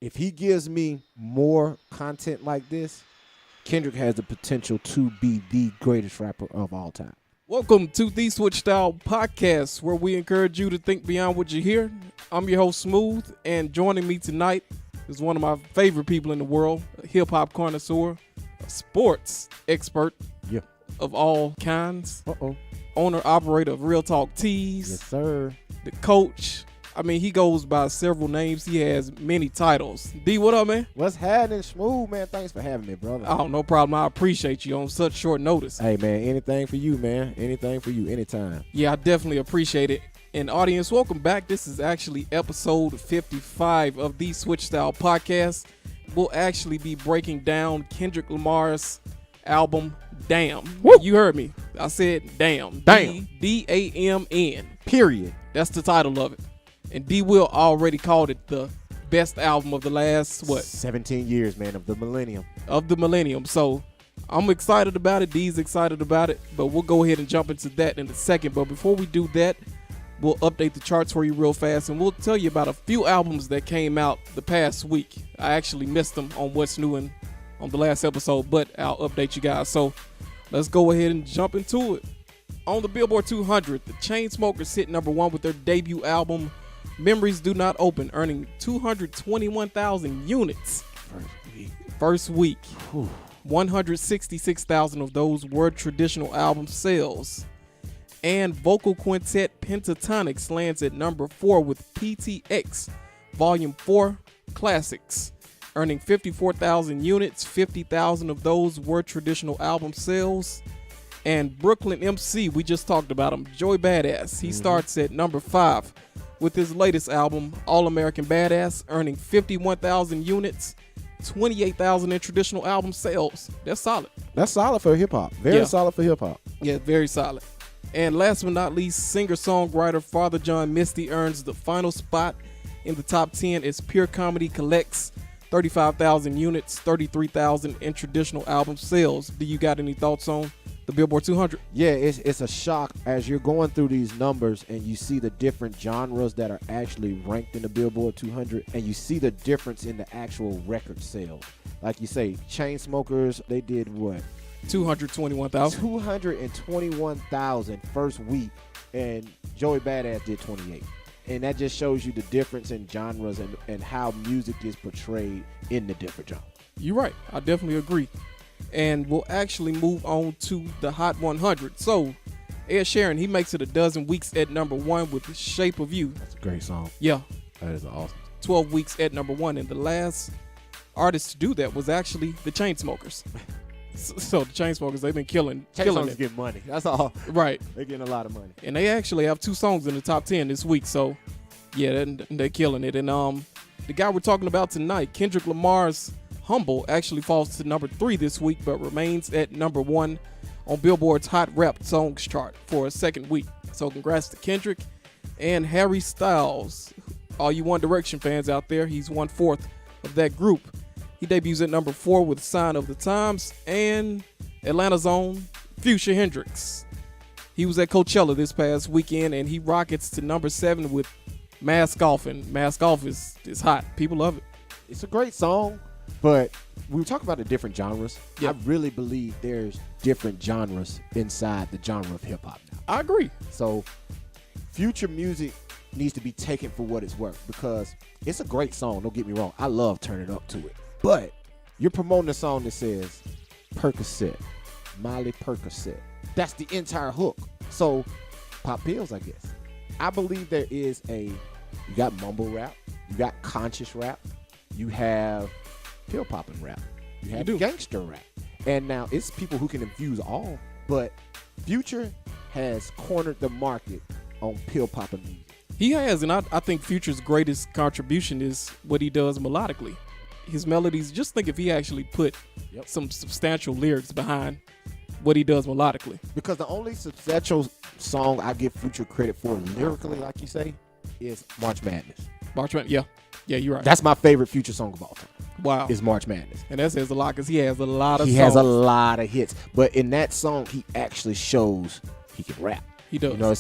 if he gives me more content like this, Kendrick has the potential to be the greatest rapper of all time. Welcome to the Switch Style Podcast, where we encourage you to think beyond what you hear. I'm your host, Smooth, and joining me tonight is one of my favorite people in the world, a hip-hop connoisseur, a sports expert of all kinds, owner, operator of Real Talk Tees, Yes, sir. the coach. I mean, he goes by several names. He has many titles. D, what up, man? What's happening, Smooth, man? Thanks for having me, brother. Oh, no problem. I appreciate you on such short notice. Hey, man, anything for you, man. Anything for you, anytime. Yeah, I definitely appreciate it. And audience, welcome back. This is actually episode 55 of the Switch Style Podcast. We'll actually be breaking down Kendrick Lamar's album, Damn. Woo! You heard me. I said damn. Damn. D-A-M-N. Period. That's the title of it. And D. Will already called it the best album of the last, 17 years, man, of the millennium. Of the millennium. So I'm excited about it. D's excited about it. But we'll go ahead and jump into that in a second. But before we do that, we'll update the charts for you real fast. And we'll tell you about a few albums that came out the past week. I actually missed them on What's New on the last episode, but I'll update you guys. So let's go ahead and jump into it. On the Billboard 200, the Chainsmokers hit number 1 with their debut album, Memories Do Not Open, earning 221,000 units. First week. 166,000 of those were traditional album sales. And vocal quintet Pentatonix lands at number 4 with PTX Volume 4 Classics, earning 54,000 units. 50,000 of those were traditional album sales. And Brooklyn MC, we just talked about him, Joey Badass, he starts at number 5 with his latest album, All American Badass, earning 51,000 units, 28,000 in traditional album sales. That's solid. That's solid for hip-hop. Very solid for hip-hop. Yeah, very solid. And last but not least, singer-songwriter Father John Misty earns the final spot in the top 10 as Pure Comedy collects 35,000 units, 33,000 in traditional album sales. Do you got any thoughts on the Billboard 200? Yeah, it's a shock as you're going through these numbers and you see the different genres that are actually ranked in the Billboard 200, and you see the difference in the actual record sales. Like you say, Chainsmokers, they did what? 221,000. 221,000 first week, and Joey Badass did 28. And that just shows you the difference in genres and how music is portrayed in the different genres. You're right. I definitely agree. And we'll actually move on to the Hot 100. So, Ed Sheeran, he makes it a dozen weeks at number 1 with Shape of You. That's a great song. Yeah. That is awesome. 12 weeks at number 1. And the last artist to do that was actually the Chainsmokers. So the Chainsmokers, they've been killing it. Get money. That's all. Right. They're getting a lot of money. And they actually have 2 songs in the top 10 this week. So, yeah, they're killing it. And the guy we're talking about tonight, Kendrick Lamar's Humble, actually falls to number 3 this week, but remains at number 1 on Billboard's Hot Rap Songs chart for a second week. So congrats to Kendrick and Harry Styles. All you One Direction fans out there, he's 1/4 of that group. He debuts at number 4 with Sign of the Times, and Atlanta's own Future Hendrix. He was at Coachella this past weekend, and he rockets to number 7 with Mask Off, and Mask Off is hot. People love it. It's a great song, but we talk about the different genres. Yep. I really believe there's different genres inside the genre of hip-hop now. I agree. So Future music needs to be taken for what it's worth, because it's a great song, don't get me wrong. I love Turn It Up to it. But you're promoting a song that says Percocet, Molly Percocet. That's the entire hook. So pop pills, I guess. I believe there is you got mumble rap, you got conscious rap, you have pill popping rap, you have gangster rap. And now it's people who can infuse all, but Future has cornered the market on pill popping music. He has, and I think Future's greatest contribution is what he does melodically. His melodies, just think if he actually put some substantial lyrics behind what he does melodically. Because the only substantial song I give Future credit for lyrically, like you say, is March Madness. March Madness, yeah. Yeah, you're right. That's my favorite Future song of all time. Wow. Is March Madness. And that says a lot because he has a lot of songs. He has a lot of hits. But in that song, he actually shows he can rap. He does. You know,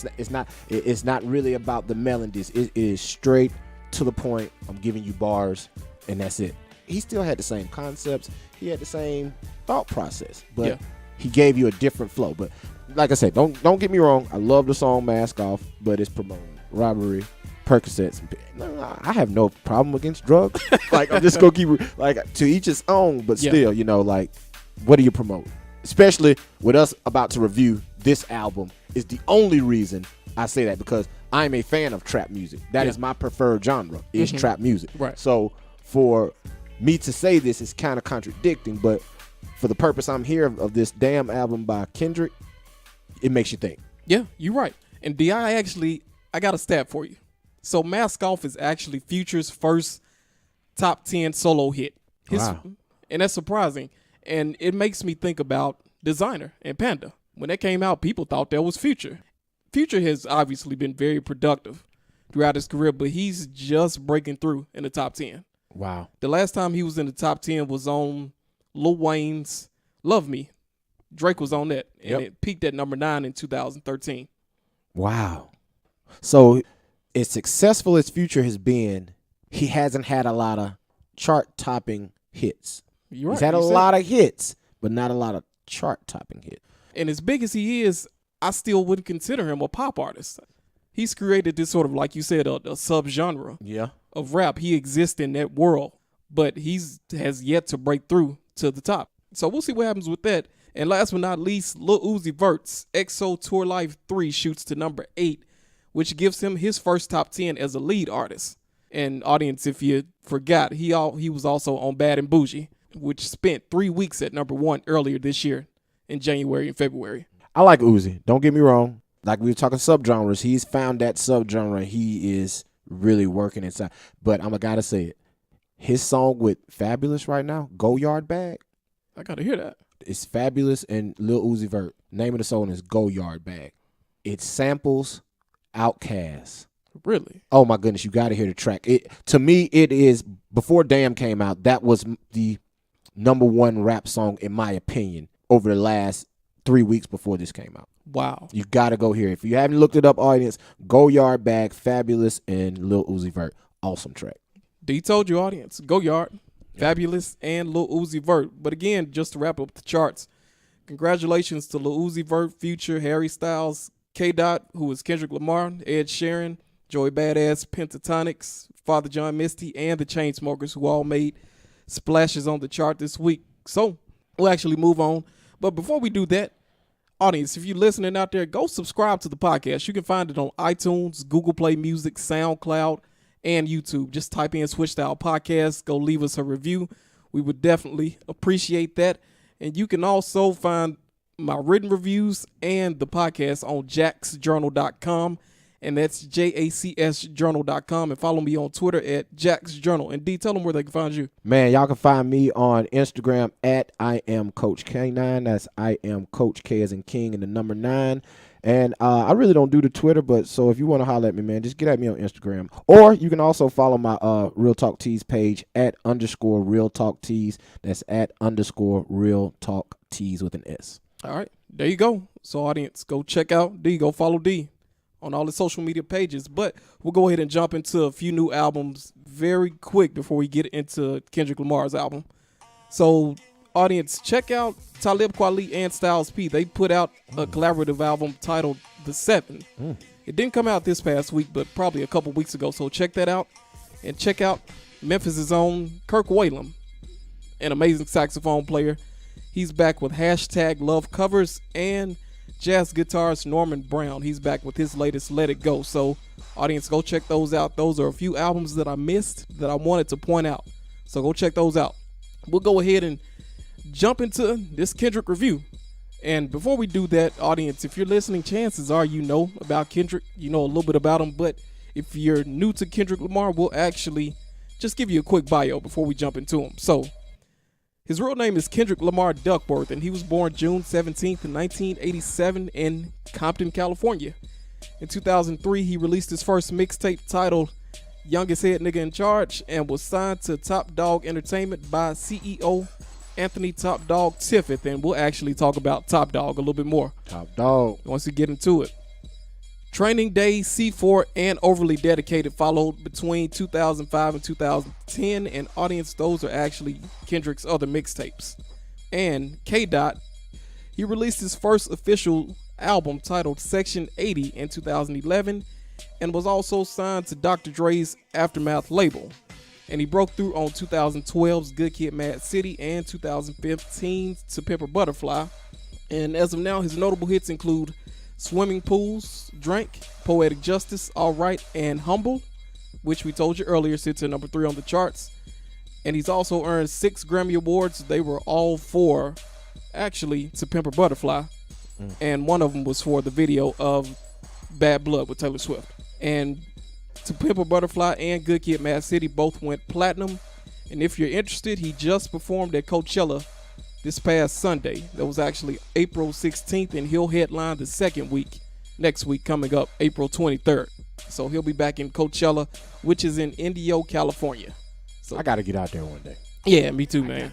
it's not really about the melodies. It is straight to the point. I'm giving you bars. and that's it. He still had the same concepts. He had the same thought process, but he gave you a different flow. But like I said, don't get me wrong. I love the song Mask Off, but it's promoting robbery, Percocets. I have no problem against drugs. Like, I'm just going to keep, like, to each his own, but still, you know, like, what do you promote? Especially with us about to review this album is the only reason I say that, because I'm a fan of trap music. That is my preferred genre, is trap music. Right. So for me to say this is kind of contradicting, but for the purpose I'm here of this damn album by Kendrick, it makes you think. Yeah, you're right. And D.I. I got a stat for you. So Mask Off is actually Future's first top 10 solo hit. Wow. And that's surprising. And it makes me think about Designer and Panda. When that came out, people thought that was Future. Future has obviously been very productive throughout his career, but he's just breaking through in the top 10. Wow. The last time he was in the top 10 was on Lil Wayne's Love Me. Drake was on that, and it peaked at number 9 in 2013. Wow. So as successful as Future has been, he hasn't had a lot of chart-topping hits. You're right. He's had a lot of hits, but not a lot of chart-topping hits. And as big as he is, I still wouldn't consider him a pop artist. He's created this sort of, like you said, a subgenre of rap. He exists in that world, but has yet to break through to the top. So we'll see what happens with that. And last but not least, Lil Uzi Vert's EXO Tour Life 3 shoots to number 8, which gives him his first top 10 as a lead artist. And audience, if you forgot, he was also on Bad and Bougie, which spent 3 weeks at number 1 earlier this year in January and February. I like Uzi. Don't get me wrong. Like we were talking subgenres, he's found that subgenre. He is really working inside. But I'm gotta say it. His song with Fabulous right now, Go Yard Bag. I gotta hear that. It's Fabulous and Lil Uzi Vert. Name of the song is Go Yard Bag. It samples Outkast. Really? Oh my goodness, you gotta hear the track. To me, it is, before Damn came out, that was the number 1 rap song in my opinion over the last 3 weeks before this came out. Wow. You gotta go hear it. If you haven't looked it up, audience, Go Yard Bag, Fabulous, and Lil Uzi Vert. Awesome track. D told you, audience. Go Yard, Fabulous, and Lil Uzi Vert. But again, just to wrap up the charts, congratulations to Lil Uzi Vert, Future, Harry Styles, K-Dot, who is Kendrick Lamar, Ed Sheeran, Joey Badass, Pentatonics, Father John Misty, and the Chainsmokers, who all made splashes on the chart this week. So we'll actually move on. But before we do that, audience, if you're listening out there, go subscribe to the podcast. You can find it on iTunes, Google Play Music, SoundCloud, and YouTube. Just type in Switch Style Podcast. Go leave us a review. We would definitely appreciate that. And you can also find my written reviews and the podcast on jacksjournal.com. And that's JACSjournal.com. And follow me on Twitter at jacksjournal. And D, tell them where they can find you. Man, y'all can find me on Instagram at I am Coach K9. That's I am Coach K as in King and the number 9. And I really don't do the Twitter, but so if you want to holler at me, man, just get at me on Instagram. Or you can also follow my Real Talk Tees page at _Real Talk Tees. That's at _Real Talk Tees with an S. All right. There you go. So, audience, go check out D. Go follow D on all the social media pages. But we'll go ahead and jump into a few new albums very quick before we get into Kendrick Lamar's album. So, audience, check out Talib Kweli and Styles P. They put out a collaborative album titled The 7. It didn't come out this past week, but probably a couple weeks ago. So check that out. And check out Memphis' own Kirk Whalum, an amazing saxophone player. He's back with #Love Covers, and jazz guitarist Norman Brown. He's back with his latest Let It Go. So, audience, go check those out. Those are a few albums that I missed that I wanted to point out. So go check those out. We'll go ahead and jump into this Kendrick review. And before we do that, audience, if you're listening, chances are you know about Kendrick. You know a little bit about him. But if you're new to Kendrick Lamar, we'll actually just give you a quick bio before we jump into him. So, his real name is Kendrick Lamar Duckworth, and he was born June 17th, 1987 in Compton, California. In 2003, he released his first mixtape titled Youngest Head Nigga in Charge and was signed to Top Dog Entertainment by CEO Anthony Top Dog Tiffith, and we'll actually talk about Top Dog a little bit more Top Dog. once we get into it. Training Day, C4, and Overly Dedicated followed between 2005 and 2010, and audience, those are actually Kendrick's other mixtapes. And K-Dot, he released his first official album titled Section 80 in 2011 and was also signed to Dr. Dre's Aftermath label. And he broke through on 2012's Good Kid, Mad City and 2015's To Pimp a Butterfly. And as of now, his notable hits include Swimming Pools, Drink, Poetic Justice, Alright, and Humble, which we told you earlier sits at number 3 on the charts. And he's also earned 6 Grammy Awards. They were all for, actually, To Pimp a Butterfly. And one of them was for the video of Bad Blood with Taylor Swift. And To Pimp a Butterfly and Good Kid, Mad City both went platinum. And if you're interested, he just performed at Coachella this past Sunday. That was actually April 16th, and he'll headline the second week, next week, coming up April 23rd. So he'll be back in Coachella, which is in Indio, California. So I got to get out there one day. Yeah, me too, man.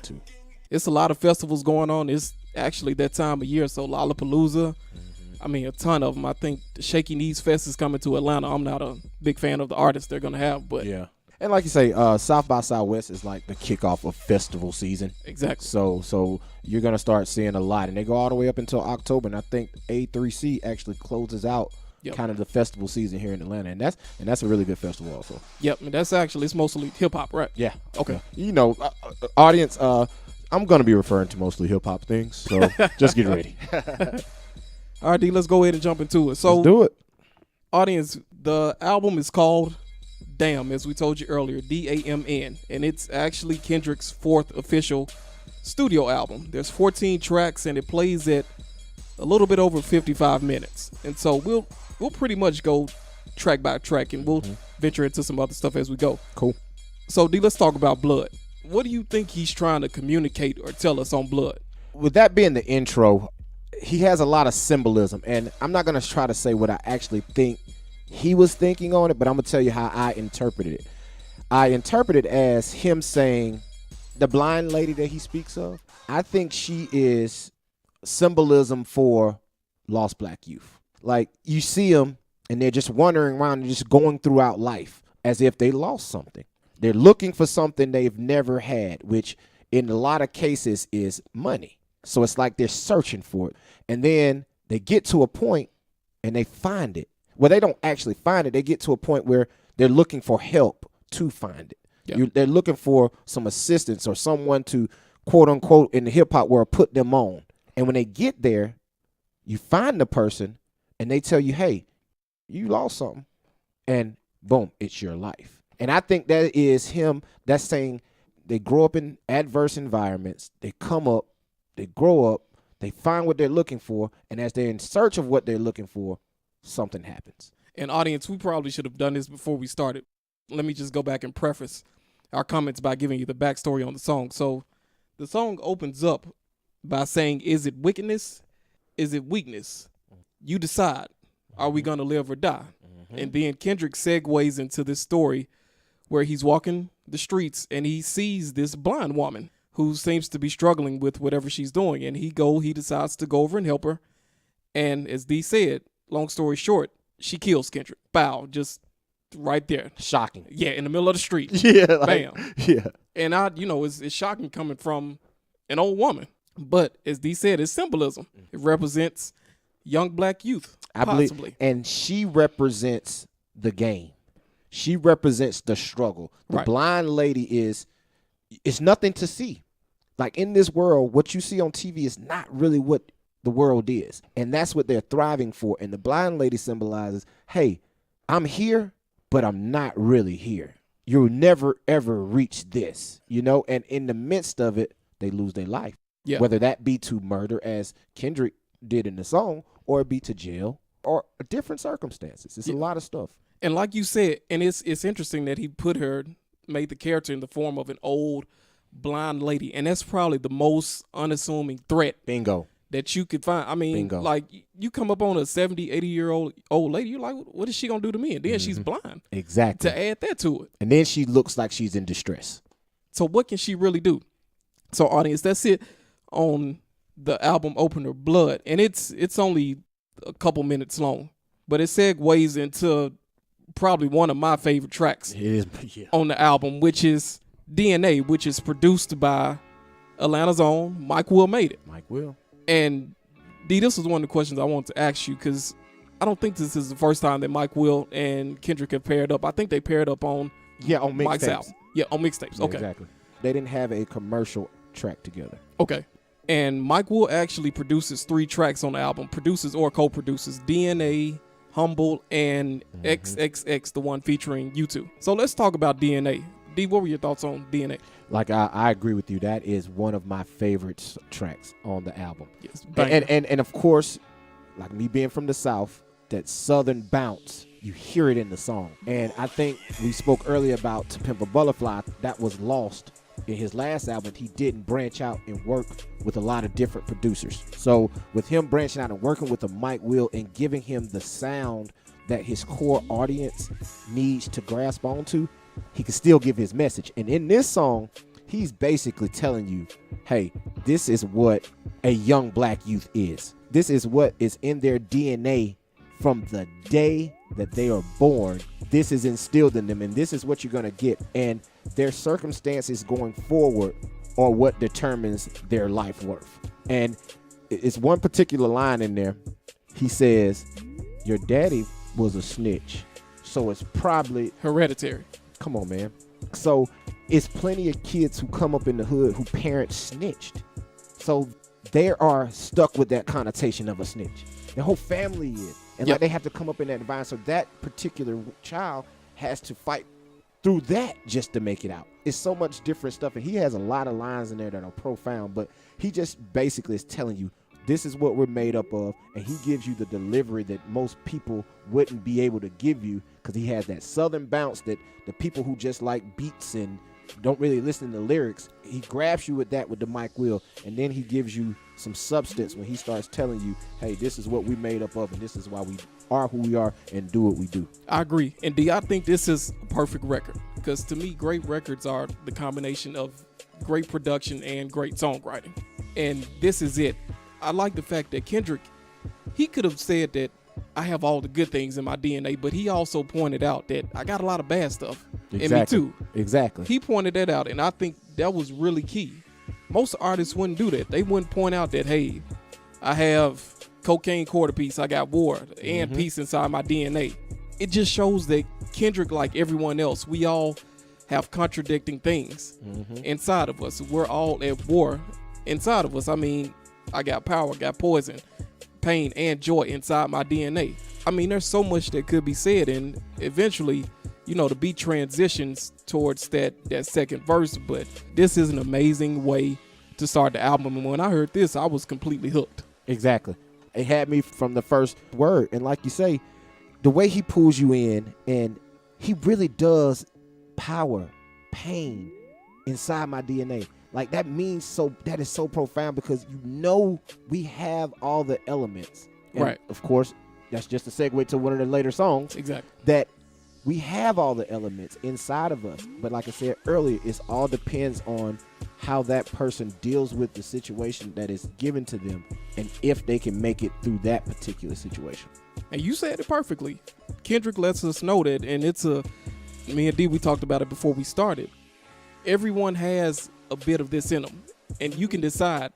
It's a lot of festivals going on. It's actually that time of year. So Lollapalooza, I mean, a ton of them. I think the Shaky Knees Fest is coming to Atlanta. I'm not a big fan of the artists they're going to have, but yeah. And like you say, South by Southwest is like the kickoff of festival season. Exactly. So you're gonna start seeing a lot, and they go all the way up until October. And I think A3C actually closes out kind of the festival season here in Atlanta, and that's a really good festival also. Yep, and that's actually, it's mostly hip hop, right? Yeah. Okay. You know, audience, I'm gonna be referring to mostly hip hop things, so just get ready. All right, D, let's go ahead and jump into it. So let's do it. Audience, the album is called Damn, as we told you earlier, DAMN, and it's actually Kendrick's 4th official studio album. There's 14 tracks, and it plays at a little bit over 55 minutes. And so we'll pretty much go track by track, and we'll venture into some other stuff as we go. Cool. So D, let's talk about Blood. What do you think he's trying to communicate or tell us on Blood? With that being the intro, he has a lot of symbolism, and I'm not gonna try to say what I actually think he was thinking on it, but I'm gonna tell you how I interpreted it. I interpreted it as him saying the blind lady that he speaks of, I think she is symbolism for lost black youth. Like, you see them and they're just wandering around and just going throughout life as if they lost something. They're looking for something they've never had, which in a lot of cases is money. So it's like they're searching for it. And then they get to a point and they find it. Well, they don't actually find it. They get to a point where they're looking for help to find it. Yeah. They're looking for some assistance or someone to, quote unquote, in the hip hop world, put them on. And when they get there, you find the person and they tell you, hey, you lost something. And boom, it's your life. And I think that is him. That's saying they grow up in adverse environments. They come up, they grow up, they find what they're looking for. And as they're in search of what they're looking for, something happens. And audience, we probably should have done this before we started. Let me just go back and preface our comments by giving you the backstory on the song. So the song opens up by saying, is it wickedness? Is it weakness? You decide. Are we going to live or die? And then Kendrick segues into this story where he's walking the streets and he sees this blind woman who seems to be struggling with whatever she's doing. And he decides to go over and help her. And as Dee said, long story short, she kills Kendrick. Bow, just right there. Shocking. Yeah, in the middle of the street. Yeah. Bam. Yeah. And it's shocking coming from an old woman. But as Dee said, it's symbolism. It represents young black youth, possibly. Believe, and she represents the game. She represents the struggle. The blind lady it's nothing to see. Like, in this world, what you see on TV is not really what the world is. And that's what they're thriving for. And the blind lady symbolizes, hey, I'm here, but I'm not really here. You'll never, ever reach this, And in the midst of it, they lose their life. Yeah. Whether that be to murder, as Kendrick did in the song, or it be to jail, or different circumstances. It's a lot of stuff. And like you said, and it's interesting that he made the character in the form of an old blind lady. And that's probably the most unassuming threat. Bingo. That you could find. I mean, Bingo. Like, you come up on a 70, 80-year-old lady, you're like, what is she going to do to me? And then she's blind. Exactly. To add that to it. And then she looks like she's in distress. So what can she really do? So, audience, that's it on the album opener, Blood. And it's only a couple minutes long. but it segues into probably one of my favorite tracks on the album, which is DNA, which is produced by Atlanta's own Mike Will Made It. Mike Will. And D, this was one of the questions I wanted to ask you, because I don't think this is the first time that Mike Will and Kendrick have paired up. I think they paired up on Mike's album. Yeah, on mixtapes. Yeah, okay. Exactly. They didn't have a commercial track together. Okay. And Mike Will actually produces 3 tracks on the album, produces or co-produces DNA, Humble, and XXX, the one featuring U2. So let's talk about DNA. D, what were your thoughts on DNA? Like, I agree with you. That is one of my favorite tracks on the album. Yes, and of course, like me being from the South, that Southern bounce, you hear it in the song. And I think we spoke earlier about To Pimp a Butterfly. That was lost in his last album. He didn't branch out and work with a lot of different producers. So with him branching out and working with a Mike Will and giving him the sound that his core audience needs to grasp onto, he can still give his message. And in this song, he's basically telling you, hey, this is what a young black youth is. This is what is in their DNA from the day that they are born. This is instilled in them, and this is what you're going to get. And their circumstances going forward are what determines their life worth. And it's one particular line in there. He says, your daddy was a snitch, so it's probably hereditary. Come on, man. So it's plenty of kids who come up in the hood who parents snitched. So they are stuck with that connotation of a snitch. Their whole family is. And like they have to come up in that environment. So that particular child has to fight through that just to make it out. It's so much different stuff. And he has a lot of lines in there that are profound. But he just basically is telling you, this is what we're made up of. And he gives you the delivery that most people wouldn't be able to give you, because he has that Southern bounce that the people who just like beats and don't really listen to lyrics, he grabs you with that with the Mike Will, and then he gives you some substance when he starts telling you, hey, this is what we made up of, and this is why we are who we are and do what we do. I agree. And D, I think this is a perfect record, because to me, great records are the combination of great production and great songwriting. And this is it. I like the fact that Kendrick, he could have said that I have all the good things in my DNA, but he also pointed out that I got a lot of bad stuff in me too. Exactly. He pointed that out, and I think that was really key. Most artists wouldn't do that. They wouldn't point out that, hey, I have cocaine quarter piece, I got war and peace inside my DNA. It just shows that Kendrick, like everyone else, we all have contradicting things inside of us. We're all at war inside of us. I mean, I got power, got poison, pain, and joy inside my DNA. I mean, there's so much that could be said, and eventually, you know, the beat transitions towards that second verse, but this is an amazing way to start the album. And when I heard this, I was completely hooked. Exactly. It had me from the first word. And like you say, the way he pulls you in, and he really does power, pain inside my DNA. Like, that is so profound, because you know we have all the elements. And right. Of course, that's just a segue to one of the later songs. Exactly. That we have all the elements inside of us. But like I said earlier, it all depends on how that person deals with the situation that is given to them, and if they can make it through that particular situation. And you said it perfectly. Kendrick lets us know that, and me and D, we talked about it before we started. Everyone has a bit of this in them, and you can decide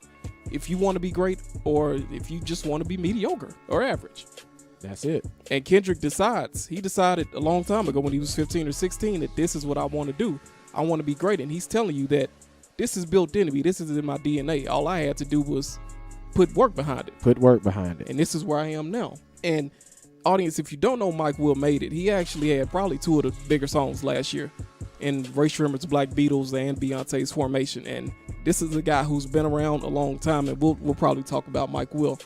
if you want to be great or if you just want to be mediocre or average. That's it. And Kendrick he decided a long time ago when he was 15 or 16 that this is what I want to do. I want to be great. And he's telling you that this is built into me. This is in my DNA. All I had to do was put work behind it. And this is where I am now. And audience, if you don't know, Mike Will Made It. He actually had probably 2 of the bigger songs last year in Ray Shremmer's Black Beatles and Beyonce's Formation. And this is a guy who's been around a long time, and we'll probably talk about Mike Will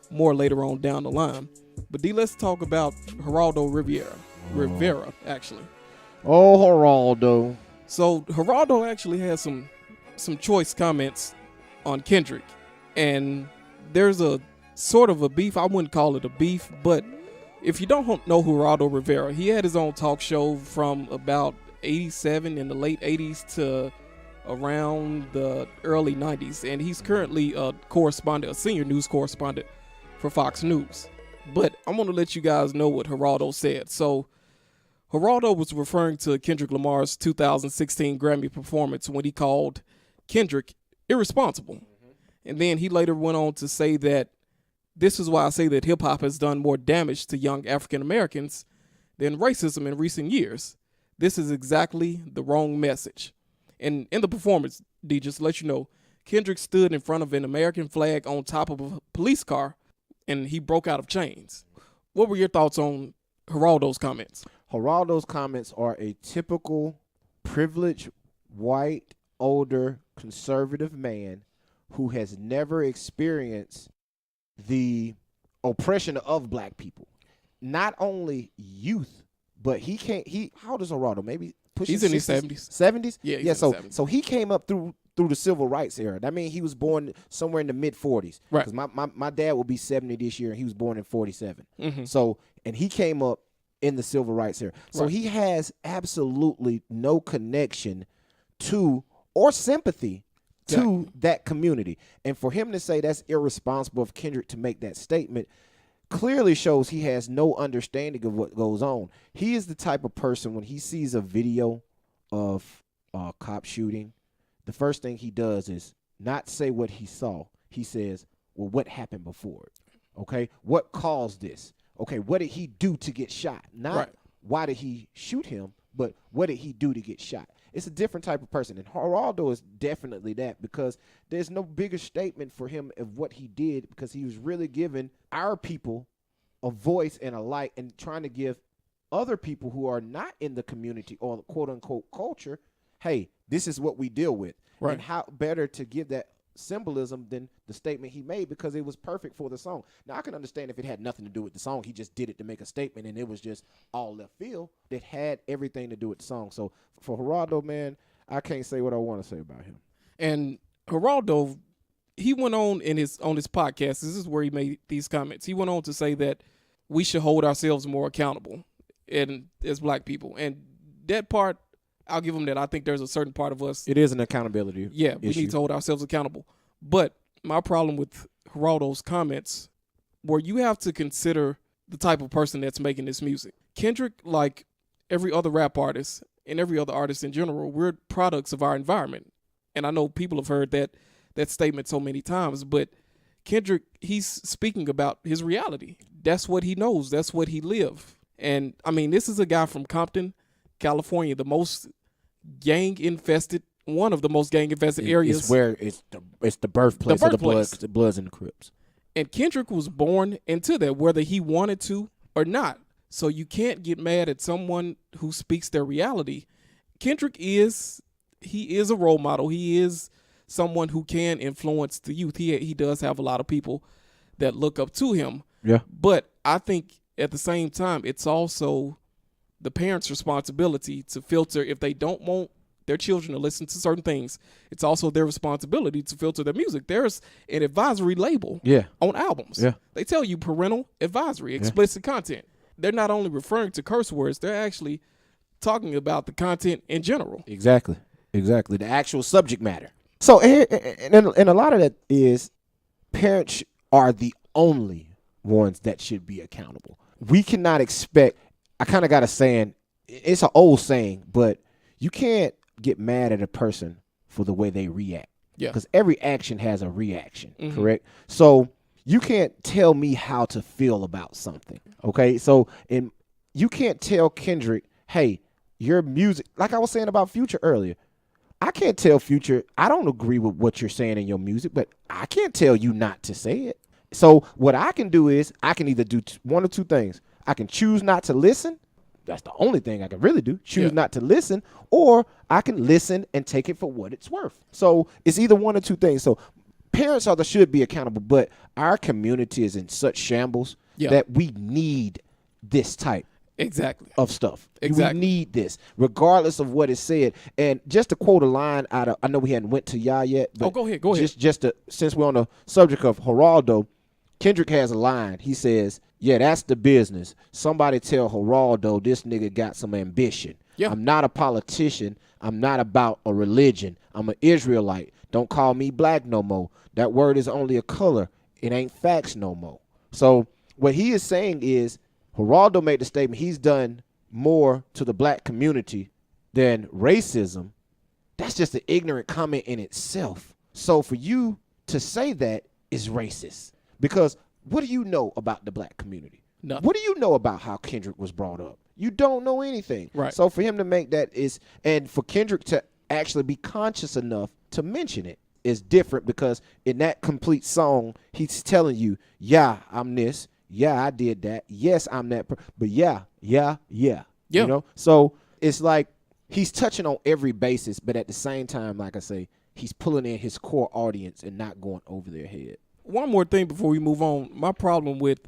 more later on down the line. But D, let's talk about Geraldo Rivera, actually. Oh, Geraldo. So Geraldo actually has some choice comments on Kendrick, and there's a sort of a beef. I wouldn't call it a beef, but if you don't know Geraldo Rivera, he had his own talk show from about 87 in the late 80s to around the early 90s, and he's currently a senior news correspondent for Fox News. But I'm going to let you guys know what Geraldo said. So Geraldo was referring to Kendrick Lamar's 2016 Grammy performance when he called Kendrick irresponsible. Mm-hmm. And then he later went on to say that this is why I say that hip-hop has done more damage to young African Americans than racism in recent years. This is exactly the wrong message. And in the performance, D, just to let you know, Kendrick stood in front of an American flag on top of a police car, and he broke out of chains. What were your thoughts on Geraldo's comments? Geraldo's comments are a typical privileged, white, older, conservative man who has never experienced the oppression of black people. Not only youth, but how old is Geraldo? Maybe pushing He's in 60s, his 70s. 70s? Yeah, yeah. in So his 70s. so he came up through the civil rights era. That means he was born somewhere in the mid 40s. Right. Because my dad will be 70 this year, and he was born in 47. Mm-hmm. So, and he came up in the civil rights era. So Right. he has absolutely no connection to or sympathy to that community. And for him to say that's irresponsible of Kendrick to make that statement clearly shows he has no understanding of what goes on. He is the type of person, when he sees a video of a cop shooting, the first thing he does is not say what he saw. He says, well, what happened before it? Okay, what caused this? Okay, what did he do to get shot? Not why did he shoot him, but what did he do to get shot? It's a different type of person. And Geraldo is definitely that, because there's no bigger statement for him of what he did, because he was really giving our people a voice and a light, and trying to give other people who are not in the community or quote unquote culture, hey, this is what we deal with. Right. And how better to give that symbolism than the statement he made, because it was perfect for the song. Now, I can understand if it had nothing to do with the song. He just did it to make a statement, and it was just all left field. It had everything to do with the song. So for Geraldo, man, I can't say what I want to say about him. And Geraldo, he went on on his podcast. This is where he made these comments. He went on to say that we should hold ourselves more accountable, and as black people. And that part, I'll give him that. I think there's a certain part of us. It is an accountability. Yeah, we need to hold ourselves accountable. But my problem with Geraldo's comments, where you have to consider the type of person that's making this music. Kendrick, like every other rap artist and every other artist in general, we're products of our environment. And I know people have heard that statement so many times, but Kendrick, he's speaking about his reality. That's what he knows. That's what he lived. And, I mean, this is a guy from Compton, California, the most gang-infested, one of the most gang-infested areas. It's where it's the birthplace of the Bloods and the Crips. And Kendrick was born into that, whether he wanted to or not. So you can't get mad at someone who speaks their reality. Kendrick is a role model. He is someone who can influence the youth. He does have a lot of people that look up to him. Yeah. But I think at the same time, it's also the parents' responsibility to filter. If they don't want their children to listen to certain things, it's also their responsibility to filter their music. There's an advisory label on albums. Yeah. They tell you parental advisory, explicit content. They're not only referring to curse words, they're actually talking about the content in general. Exactly. The actual subject matter. So, and a lot of that is parents are the only ones that should be accountable. We cannot expect, I kind of got a saying, it's an old saying, but you can't get mad at a person for the way they react. Yeah. Because every action has a reaction, correct? So you can't tell me how to feel about something, okay? So you can't tell Kendrick, hey, your music, like I was saying about Future earlier, I can't tell Future, I don't agree with what you're saying in your music, but I can't tell you not to say it. So what I can do is I can either do one or two things. I can choose not to listen. That's the only thing I can really do. Choose not to listen, or I can listen and take it for what it's worth. So it's either one or two things. So parents should be accountable, but our community is in such shambles that we need this type of stuff. Exactly. We need this, regardless of what is said. And just to quote a line out of, I know we hadn't went to y'all yet, but go ahead. Since we're on the subject of Geraldo, Kendrick has a line. He says, yeah, that's the business. Somebody tell Geraldo this nigga got some ambition. Yeah. I'm not a politician. I'm not about a religion. I'm an Israelite. Don't call me black no more. That word is only a color. It ain't facts no more. So What he is saying is, Geraldo made the statement, he's done more to the black community than racism. That's just an ignorant comment in itself. So for you to say that is racist. Because what do you know about the black community? Nothing. What do you know about how Kendrick was brought up? You don't know anything. Right. So for him to make that is, and for Kendrick to actually be conscious enough to mention it is different, because in that complete song, he's telling you, yeah, I'm this. Yeah, I did that. Yes, I'm that. But yeah. You know? So it's like he's touching on every basis, but at the same time, like I say, he's pulling in his core audience and not going over their head. One more thing before we move on. My problem with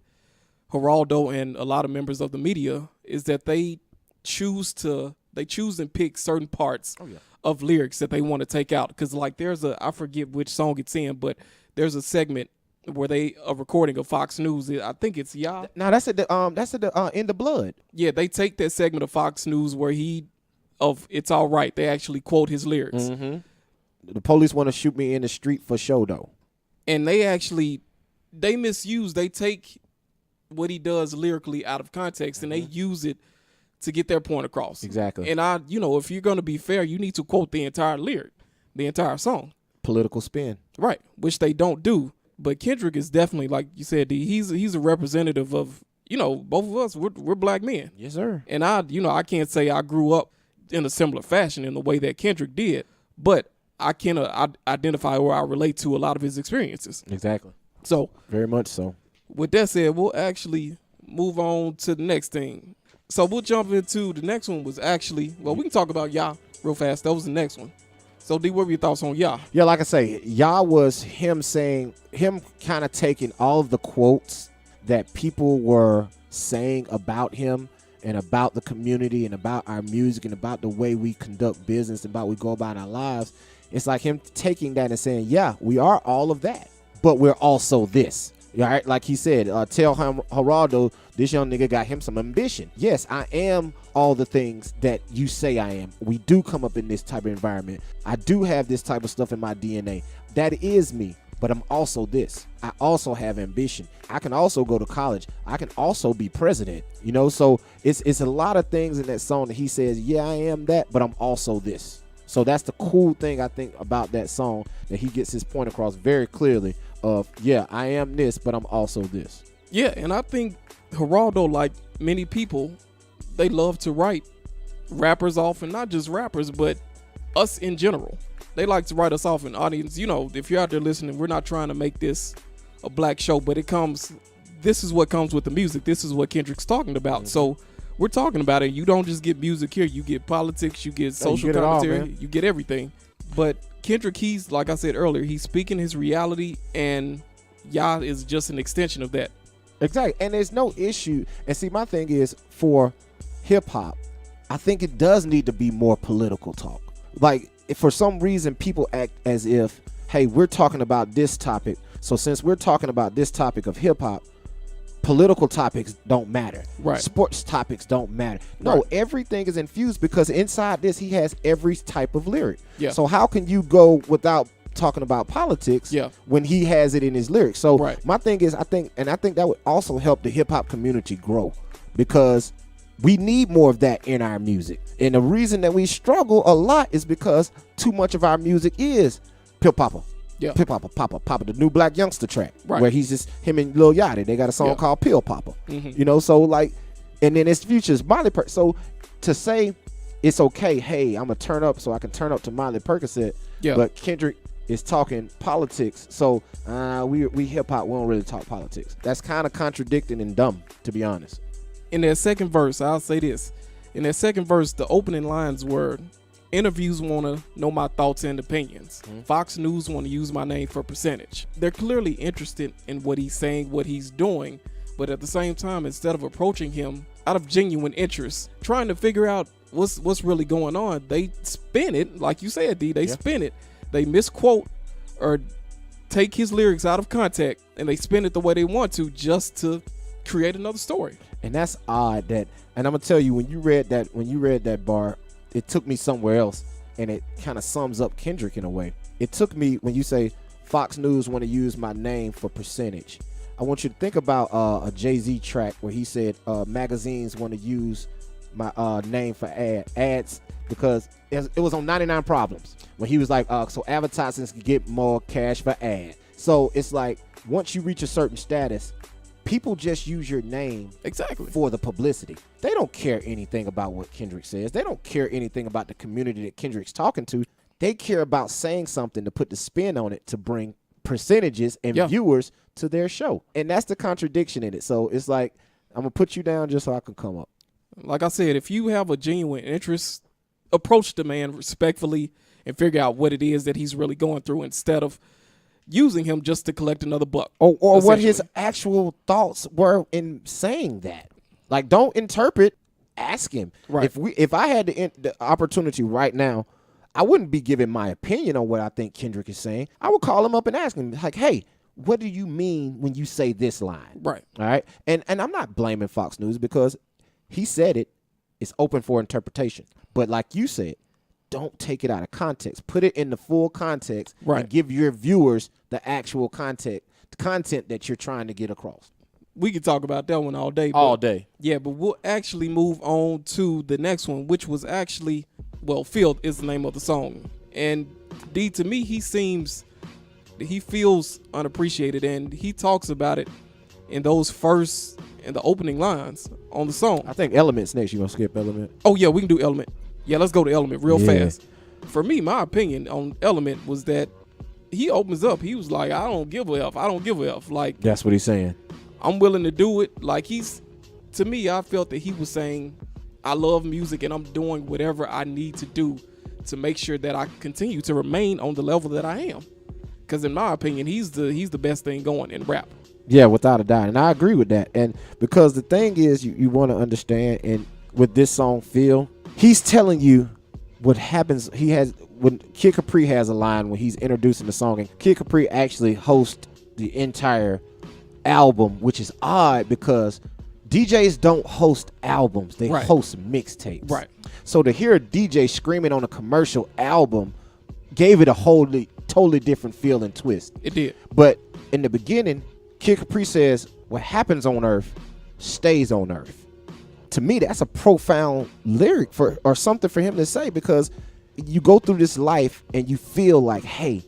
Geraldo and a lot of members of the media is that they choose and pick certain parts of lyrics that they want to take out. Because like there's I forget which song it's in, but there's a segment where a recording of Fox News. I think it's Y'all. No, that's at the In the Blood. Yeah, they take that segment of Fox News where It's All Right. They actually quote his lyrics. Mm-hmm. The police want to shoot me in the street for show, though. And they misuse. They take what he does lyrically out of context, and they use it to get their point across. Exactly. And if you're going to be fair, you need to quote the entire lyric, the entire song. Political spin. Right, which they don't do. But Kendrick is definitely, like you said, D, he's a representative of, both of us, we're black men. Yes, sir. And I can't say I grew up in a similar fashion in the way that Kendrick did, but I can identify or I relate to a lot of his experiences. Exactly. So very much so. With that said, we'll actually move on to the next thing. So we'll jump into the next one. Was actually, we can talk about Y'all real fast. That was the next one. So D, what were your thoughts on Y'all? Yeah, like I say, Y'all was him kind of taking all of the quotes that people were saying about him and about the community and about our music and about the way we conduct business and about we go about our lives. It's like him taking that and saying, yeah, we are all of that, but we're also this. Right? Like he said, tell Geraldo, this young nigga got him some ambition. Yes, I am all the things that you say I am. We do come up in this type of environment. I do have this type of stuff in my DNA. That is me, but I'm also this. I also have ambition. I can also go to college. I can also be president. So it's a lot of things in that song that he says, yeah, I am that, but I'm also this. So that's the cool thing I think about that song, that he gets his point across very clearly of, yeah, I am this, but I'm also this. Yeah, and I think Geraldo, like many people, they love to write rappers off, and not just rappers, but us in general. They like to write us off in audience. If you're out there listening, we're not trying to make this a black show, but this is what comes with the music. This is what Kendrick's talking about. Mm-hmm. So we're talking about it. You don't just get music here. You get politics. You get social commentary. You get everything. But Kendrick, he's, like I said earlier, he's speaking his reality, and Y'all is just an extension of that. Exactly. And there's no issue. And see, my thing is, for hip-hop, I think it does need to be more political talk. Like, if for some reason people act as if, hey, we're talking about this topic, so since we're talking about this topic of hip-hop, political topics don't matter. Right. Sports topics don't matter. No, right. Everything is infused, because inside this, he has every type of lyric. Yeah. So how can you go without talking about politics when he has it in his lyrics? So my thing is, I think that would also help the hip-hop community grow, because we need more of that in our music. And the reason that we struggle a lot is because too much of our music is Pill Poppa. Yeah. Pill Poppa, Papa, the new Black Youngster track, right, where he's just him and Lil Yachty. They got a song called Pill Poppa. Mm-hmm. So like, and then it's Future's Miley Percocet. So to say it's okay, hey, I'm gonna turn up so I can turn up to Miley Percocet, but Kendrick is talking politics. So we hip hop, we don't really talk politics. That's kind of contradicting and dumb, to be honest. In that second verse, I'll say this. In that second verse, the opening lines were, interviews want to know my thoughts and opinions. Mm-hmm. Fox News want to use my name for percentage. They're clearly interested in what he's saying, what he's doing, but at the same time, instead of approaching him out of genuine interest, trying to figure out what's really going on, they spin it, like you said, D, they spin it. They misquote or take his lyrics out of context, and they spin it the way they want to, just to create another story. And that's odd. And I'm gonna tell you, when you read that bar, it took me somewhere else, and it kind of sums up Kendrick in a way. It took me, when you say Fox News want to use my name for percentage, I want you to think about a Jay-Z track where he said magazines want to use my name for ads because it was on 99 Problems when he was like, so advertisers can get more cash for ad. So it's like once you reach a certain status, people just use your name for the publicity. They don't care anything about what Kendrick says. They don't care anything about the community that Kendrick's talking to. They care about saying something to put the spin on it to bring percentages and viewers to their show. And that's the contradiction in it. So it's like, I'm going to put you down just so I can come up. Like I said, if you have a genuine interest, approach the man respectfully and figure out what it is that he's really going through instead of using him just to collect another buck. Or what his actual thoughts were in saying that. Like, don't interpret, ask him. Right. If I had the opportunity right now, I wouldn't be giving my opinion on what I think Kendrick is saying. I would call him up and ask him, like, hey, what do you mean when you say this line? Right. All right. And I'm not blaming Fox News because he said it. It's open for interpretation. But like you said, don't take it out of context. Put it in the full context and give your viewers the actual content that you're trying to get across. We could talk about that one all day. All day. Yeah, but we'll actually move on to the next one, which was actually, well, Field is the name of the song. And D, to me, he feels unappreciated, and he talks about it in the opening lines on the song. I think Element's next. You want to skip Element? Oh, yeah, we can do Element. Yeah, let's go to Element real fast. For me, my opinion on Element was that he opens up. He was like, I don't give a F. I don't give a F. Like, that's what he's saying. I'm willing to do it. Like, to me, I felt that he was saying, I love music and I'm doing whatever I need to do to make sure that I continue to remain on the level that I am. Because in my opinion, he's the best thing going in rap. Yeah, without a doubt. And I agree with that. And because the thing is, you want to understand, and with this song, Feel, he's telling you what happens. When Kid Capri has a line when he's introducing the song, and Kid Capri actually hosts the entire album, which is odd because DJs don't host albums. They host mixtapes. Right. So to hear a DJ screaming on a commercial album gave it a totally different feel and twist. It did. But in the beginning, Kid Capri says, what happens on Earth stays on Earth. To me, that's a profound lyric or something for him to say, because you go through this life and you feel like, hey,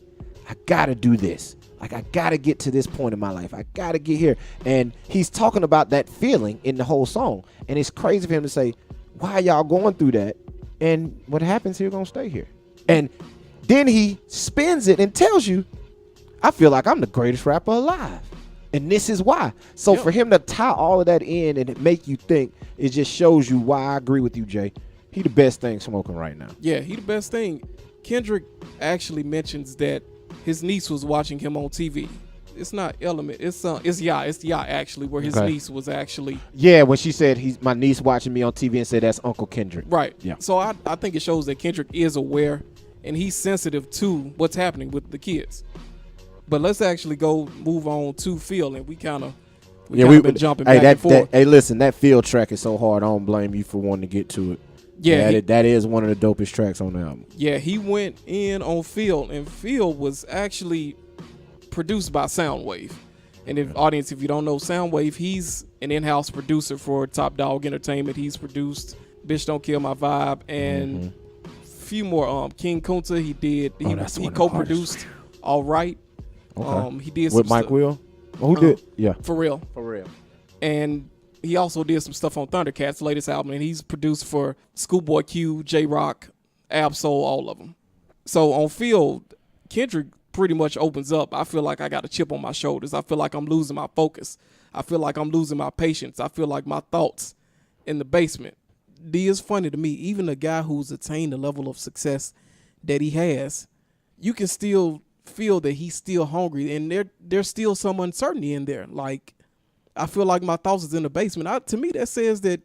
I gotta do this. Like, I gotta get to this point in my life. I gotta get here. And he's talking about that feeling in the whole song. And it's crazy for him to say, why y'all going through that? And what happens here gonna stay here. And then he spins it and tells you, I feel like I'm the greatest rapper alive. And this is why. So for him to tie all of that in and make you think, it just shows you why I agree with you, Jay. He the best thing smoking right now. Yeah, he the best thing. Kendrick actually mentions that his niece was watching him on TV. It's not Element. It's Ya actually, where his niece was actually. Yeah, when she said my niece watching me on TV and said that's Uncle Kendrick. Right. Yeah. So I think it shows that Kendrick is aware and he's sensitive to what's happening with the kids. But let's actually move on to Feel, and we kind of been jumping back and forth. Hey, listen, that Feel track is so hard. I don't blame you for wanting to get to it. Yeah, that is one of the dopest tracks on the album. Yeah, he went in on Feel, and Feel was actually produced by Soundwave. And if you don't know Soundwave, he's an in-house producer for Top Dog Entertainment. He's produced Bitch Don't Kill My Vibe and a few more. King Kunta, he co-produced All Right. Okay. He did with Mike Will. Who did? Yeah, for real. And he also did some stuff on Thundercats' latest album, and he's produced for Schoolboy Q, J Rock, Absol, all of them. So on Feel, Kendrick pretty much opens up. I feel like I got a chip on my shoulders. I feel like I'm losing my focus. I feel like I'm losing my patience. I feel like my thoughts in the basement. D is funny to me. Even a guy who's attained the level of success that he has, you can still feel that he's still hungry, and there's still some uncertainty in there. Like, I feel like my thoughts is in the basement. To me, that says that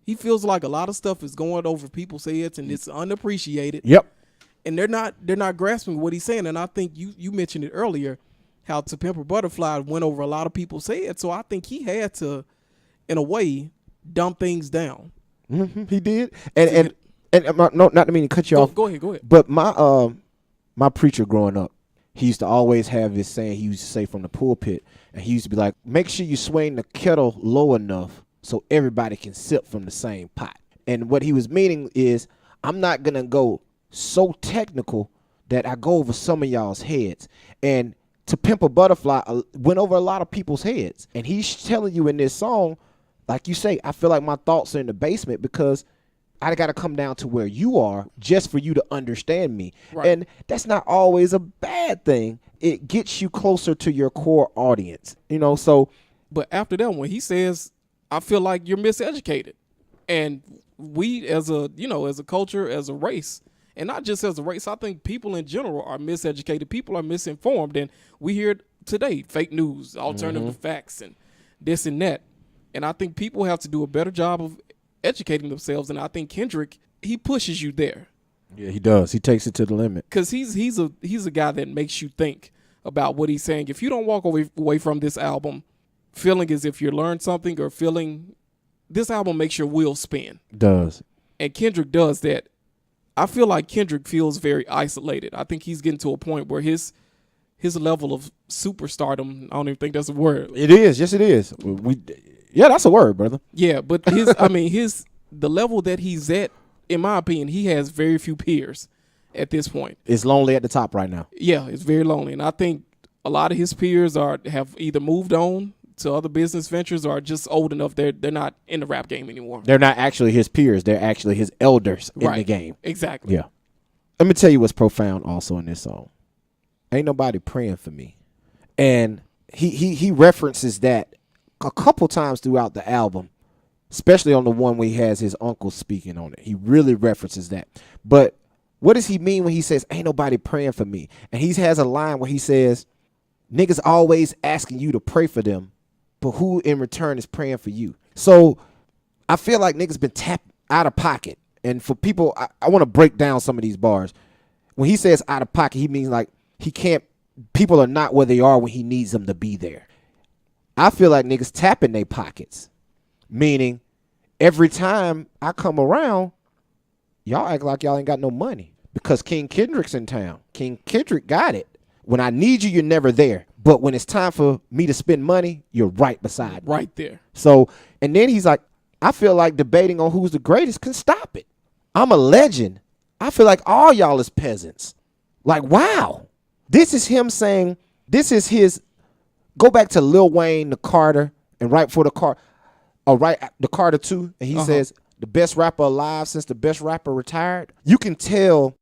he feels like a lot of stuff is going over people's heads and it's unappreciated. Yep. And they're not grasping what he's saying. And I think you mentioned it earlier, how To Pimp a Butterfly went over a lot of people's heads. So I think he had to, in a way, dumb things down. Mm-hmm. He did. And no, not to mean to cut you off. Go ahead. But my preacher growing up, he used to always have this saying he used to say from the pulpit, and he used to be like, make sure you swing the kettle low enough so everybody can sip from the same pot. And what he was meaning is, I'm not going to go so technical that I go over some of y'all's heads. And To Pimp a Butterfly went over a lot of people's heads. And he's telling you in this song, like you say, I feel like my thoughts are in the basement because I got to come down to where you are just for you to understand me. Right. And that's not always a bad thing. It gets you closer to your core audience, so. But after that, when he says, I feel like you're miseducated. And we as a culture, as a race, and not just as a race, I think people in general are miseducated. People are misinformed. And we hear today, fake news, alternative facts, and this and that. And I think people have to do a better job of educating themselves. And I think Kendrick, he pushes you there. Yeah, he does. He takes it to the limit. Because he's a guy that makes you think about what he's saying. If you don't walk away from this album feeling as if you learned something or feeling, this album makes your wheels spin. Does. And Kendrick does that. I feel like Kendrick feels very isolated. I think he's getting to a point where his level of superstardom, I don't even think that's a word. It is. Yes, it is. Yeah, that's a word, brother. Yeah, but the level that he's at, in my opinion, he has very few peers at this point. It's lonely at the top right now. Yeah, it's very lonely. And I think a lot of his peers have either moved on to other business ventures or are just old enough they're not in the rap game anymore. They're not actually his peers. They're actually his elders in the game. Exactly. Yeah. Let me tell you what's profound also in this song. Ain't nobody praying for me. And he references that a couple times throughout the album, especially on the one where he has his uncle speaking on it. He really references that. But what does he mean when he says, ain't nobody praying for me? And he has a line where he says, niggas always asking you to pray for them, but who in return is praying for you? So I feel like niggas been tapped out of pocket. And for people, I want to break down some of these bars. When he says out of pocket, he means like people are not where they are when he needs them to be there. I feel like niggas tapping their pockets, meaning every time I come around, y'all act like y'all ain't got no money because King Kendrick's in town. King Kendrick got it. When I need you, you're never there. But when it's time for me to spend money, you're right beside me. Right there. So, and then he's like, I feel like debating on who's the greatest can stop it. I'm a legend. I feel like all y'all is peasants. Like, wow. This is him saying, this is his, go back to Lil Wayne, the Carter, and right before the Carter 2, and he says, the best rapper alive since the best rapper retired. You can tell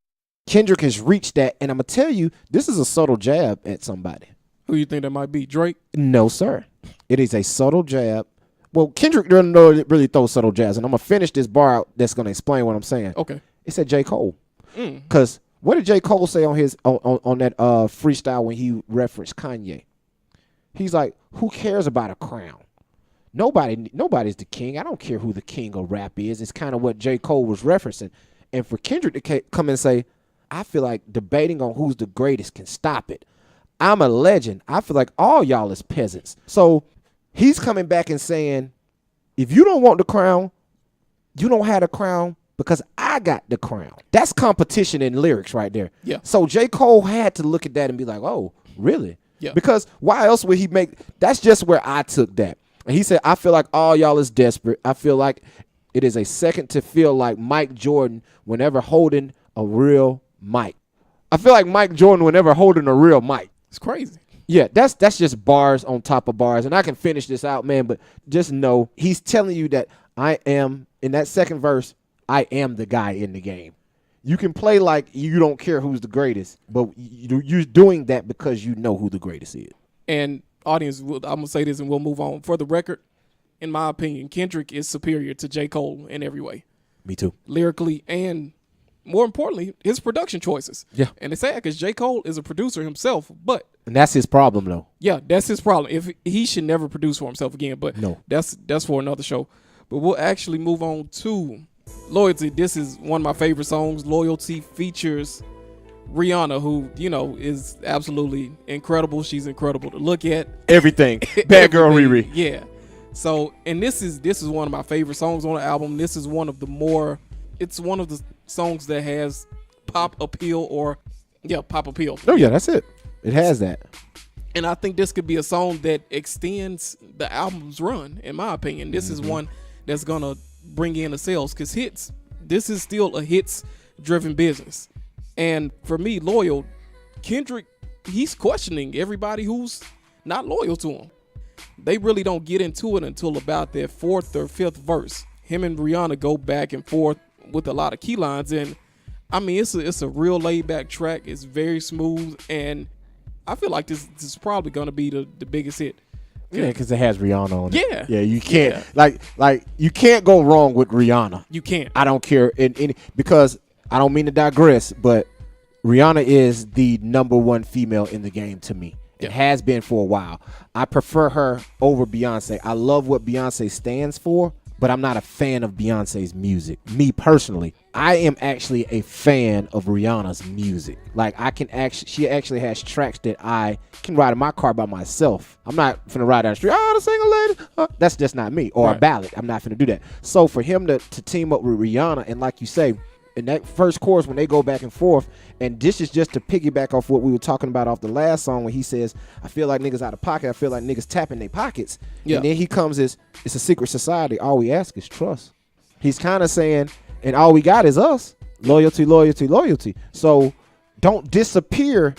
Kendrick has reached that, and I'm going to tell you, this is a subtle jab at somebody. Who you think that might be? Drake? No, sir. It is a subtle jab. Well, Kendrick doesn't really throw subtle jabs, and I'm going to finish this bar out that's going to explain what I'm saying. Okay. It said J. Cole. Because what did J. Cole say on his on that freestyle when he referenced Kanye? He's like, who cares about a crown? Nobody's the king. I don't care who the king of rap is. It's kind of what J. Cole was referencing. And for Kendrick to come and say, I feel like debating on who's the greatest can stop it. I'm a legend. I feel like all y'all is peasants. So he's coming back and saying, if you don't want the crown, you don't have the crown because I got the crown. That's competition in lyrics right there. Yeah. So J. Cole had to look at that and be like, oh, really? Yeah. Because why else would he make, that's just where I took that. And he said, I feel like all y'all is desperate. I feel like it is a second to feel like Mike Jordan whenever holding a real mic. I feel like Mike Jordan whenever holding a real mic. It's crazy. Yeah, that's just bars on top of bars. And I can finish this out, man, but just know he's telling you that I am, in that second verse, I am the guy in the game. You can play like you don't care who's the greatest, but you're doing that because you know who the greatest is. And audience, I'm going to say this and we'll move on. For the record, in my opinion, Kendrick is superior to J. Cole in every way. Me too. Lyrically and, more importantly, his production choices. Yeah. And it's sad because J. Cole is a producer himself, but. And that's his problem, though. Yeah, that's his problem. If he should never produce for himself again, but no, that's for another show. But we'll actually move on to Loyalty. This is one of my favorite songs. Loyalty features Rihanna, who, is absolutely incredible. She's incredible to look at. Everything. Bad girl Riri. Yeah. So, and this is one of my favorite songs on the album. This is one of the songs that has pop appeal pop appeal. Oh, yeah, that's it. It has that. And I think this could be a song that extends the album's run, in my opinion. This is one that's going to bring in the sales because this is still a hits-driven business. And for me, Loyal, Kendrick, he's questioning everybody who's not loyal to him. They really don't get into it until about their fourth or fifth verse. Him and Rihanna go back and forth with a lot of key lines. And, I mean, it's a real laid-back track. It's very smooth, and I feel like this is probably going to be the biggest hit. Yeah, because it has Rihanna on it. Yeah. Yeah, you can't like you can't go wrong with Rihanna. You can't. I don't care because I don't mean to digress, but Rihanna is the number one female in the game to me. It has been for a while. I prefer her over Beyonce. I love what Beyonce stands for, but I'm not a fan of Beyonce's music. Me personally, I am actually a fan of Rihanna's music. Like she actually has tracks that I can ride in my car by myself. I'm not finna ride down the street. Oh, the single lady. That's just not me. Or a ballad. I'm not finna do that. So for him to team up with Rihanna, and like you say, in that first chorus when they go back and forth, and this is just to piggyback off what we were talking about off the last song when he says, I feel like niggas out of pocket, I feel like niggas tapping their pockets. Yeah. And then he comes as, it's a secret society, all we ask is trust. He's kind of saying, and all we got is us. Loyalty, loyalty, loyalty. So don't disappear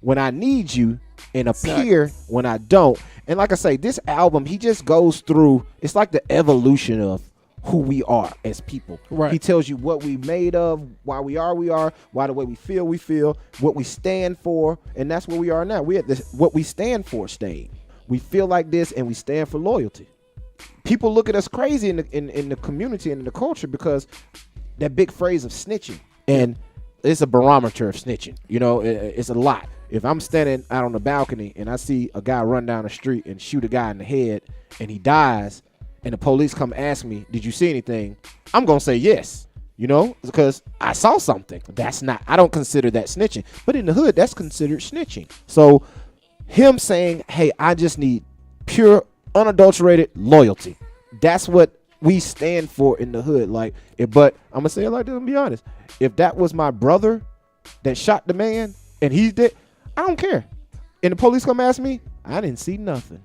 when I need you and appear when I don't. And like I say, this album, he just goes through, it's like the evolution of who we are as people. Right. He tells you what we made of, why we are, why the way we feel, what we stand for, and that's where we are now. We at this what we stand for stage. We feel like this, and we stand for loyalty. People look at us crazy in the community and in the culture because that big phrase of snitching, and it's a barometer of snitching. You know, it's a lot. If I'm standing out on the balcony and I see a guy run down the street and shoot a guy in the head, and he dies, and the police come ask me, did you see anything? I'm going to say yes, you know, because I saw something. I don't consider that snitching. But in the hood, that's considered snitching. So him saying, hey, I just need pure, unadulterated loyalty. That's what we stand for in the hood. But I'm going to say it like this and be honest. If that was my brother that shot the man and he's dead, I don't care. And the police come ask me, I didn't see nothing.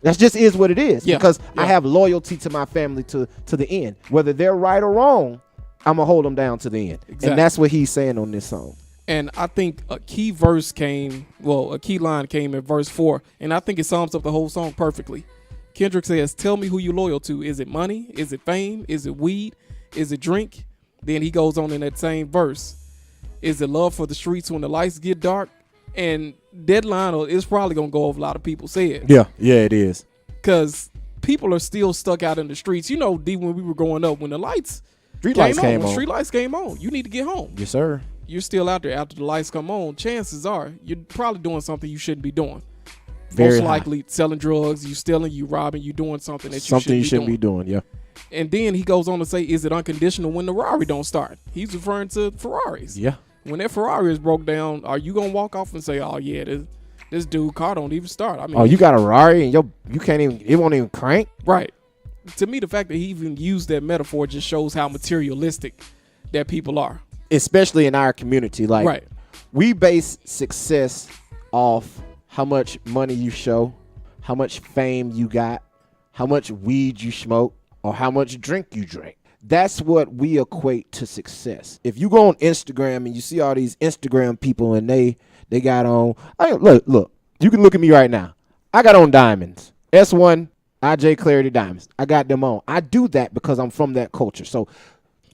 That just is what it is. Because I have loyalty to my family to the end. Whether they're right or wrong, I'm going to hold them down to the end. Exactly. And that's what he's saying on this song. And I think a key line came in verse 4. And I think it sums up the whole song perfectly. Kendrick says, tell me who you're loyal to. Is it money? Is it fame? Is it weed? Is it drink? Then he goes on in that same verse. Is it love for the streets when the lights get dark? And that line is probably going to go over a lot of people's heads. Yeah, it is. Because people are still stuck out in the streets. You know, D, when we were growing up, when the street lights came on, you need to get home. Yes, sir. You're still out there after the lights come on. Chances are you're probably doing something you shouldn't be doing. Very Most likely selling drugs, you stealing, you robbing, you doing something that you shouldn't be doing. Yeah. And then he goes on to say, is it unconditional when the Rari don't start? He's referring to Ferraris. Yeah. When that Ferrari is broke down, are you gonna walk off and say, "Oh yeah, this dude car don't even start"? I mean, you got a Ferrari and you can't even, it won't even crank. Right. To me, the fact that he even used that metaphor just shows how materialistic that people are, especially in our community. We base success off how much money you show, how much fame you got, how much weed you smoke, or how much drink you drink. That's what we equate to success. If you go on Instagram and you see all these Instagram people and they got on, look, you can look at me right now. I got on diamonds, S1, IJ Clarity diamonds. I got them on. I do that because I'm from that culture. So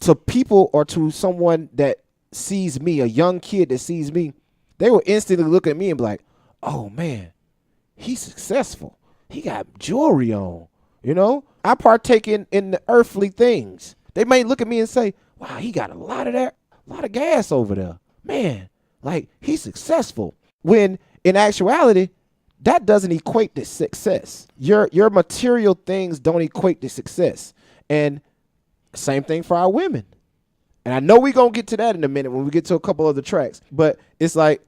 to people or to someone that sees me, a young kid that sees me, they will instantly look at me and be like, oh man, he's successful. He got jewelry on, you know? I partake in the earthly things. They may look at me and say, wow, he got a lot of gas over there. Man, he's successful. When in actuality, that doesn't equate to success. Your material things don't equate to success. And same thing for our women. And I know we're going to get to that in a minute when we get to a couple other tracks. But it's like,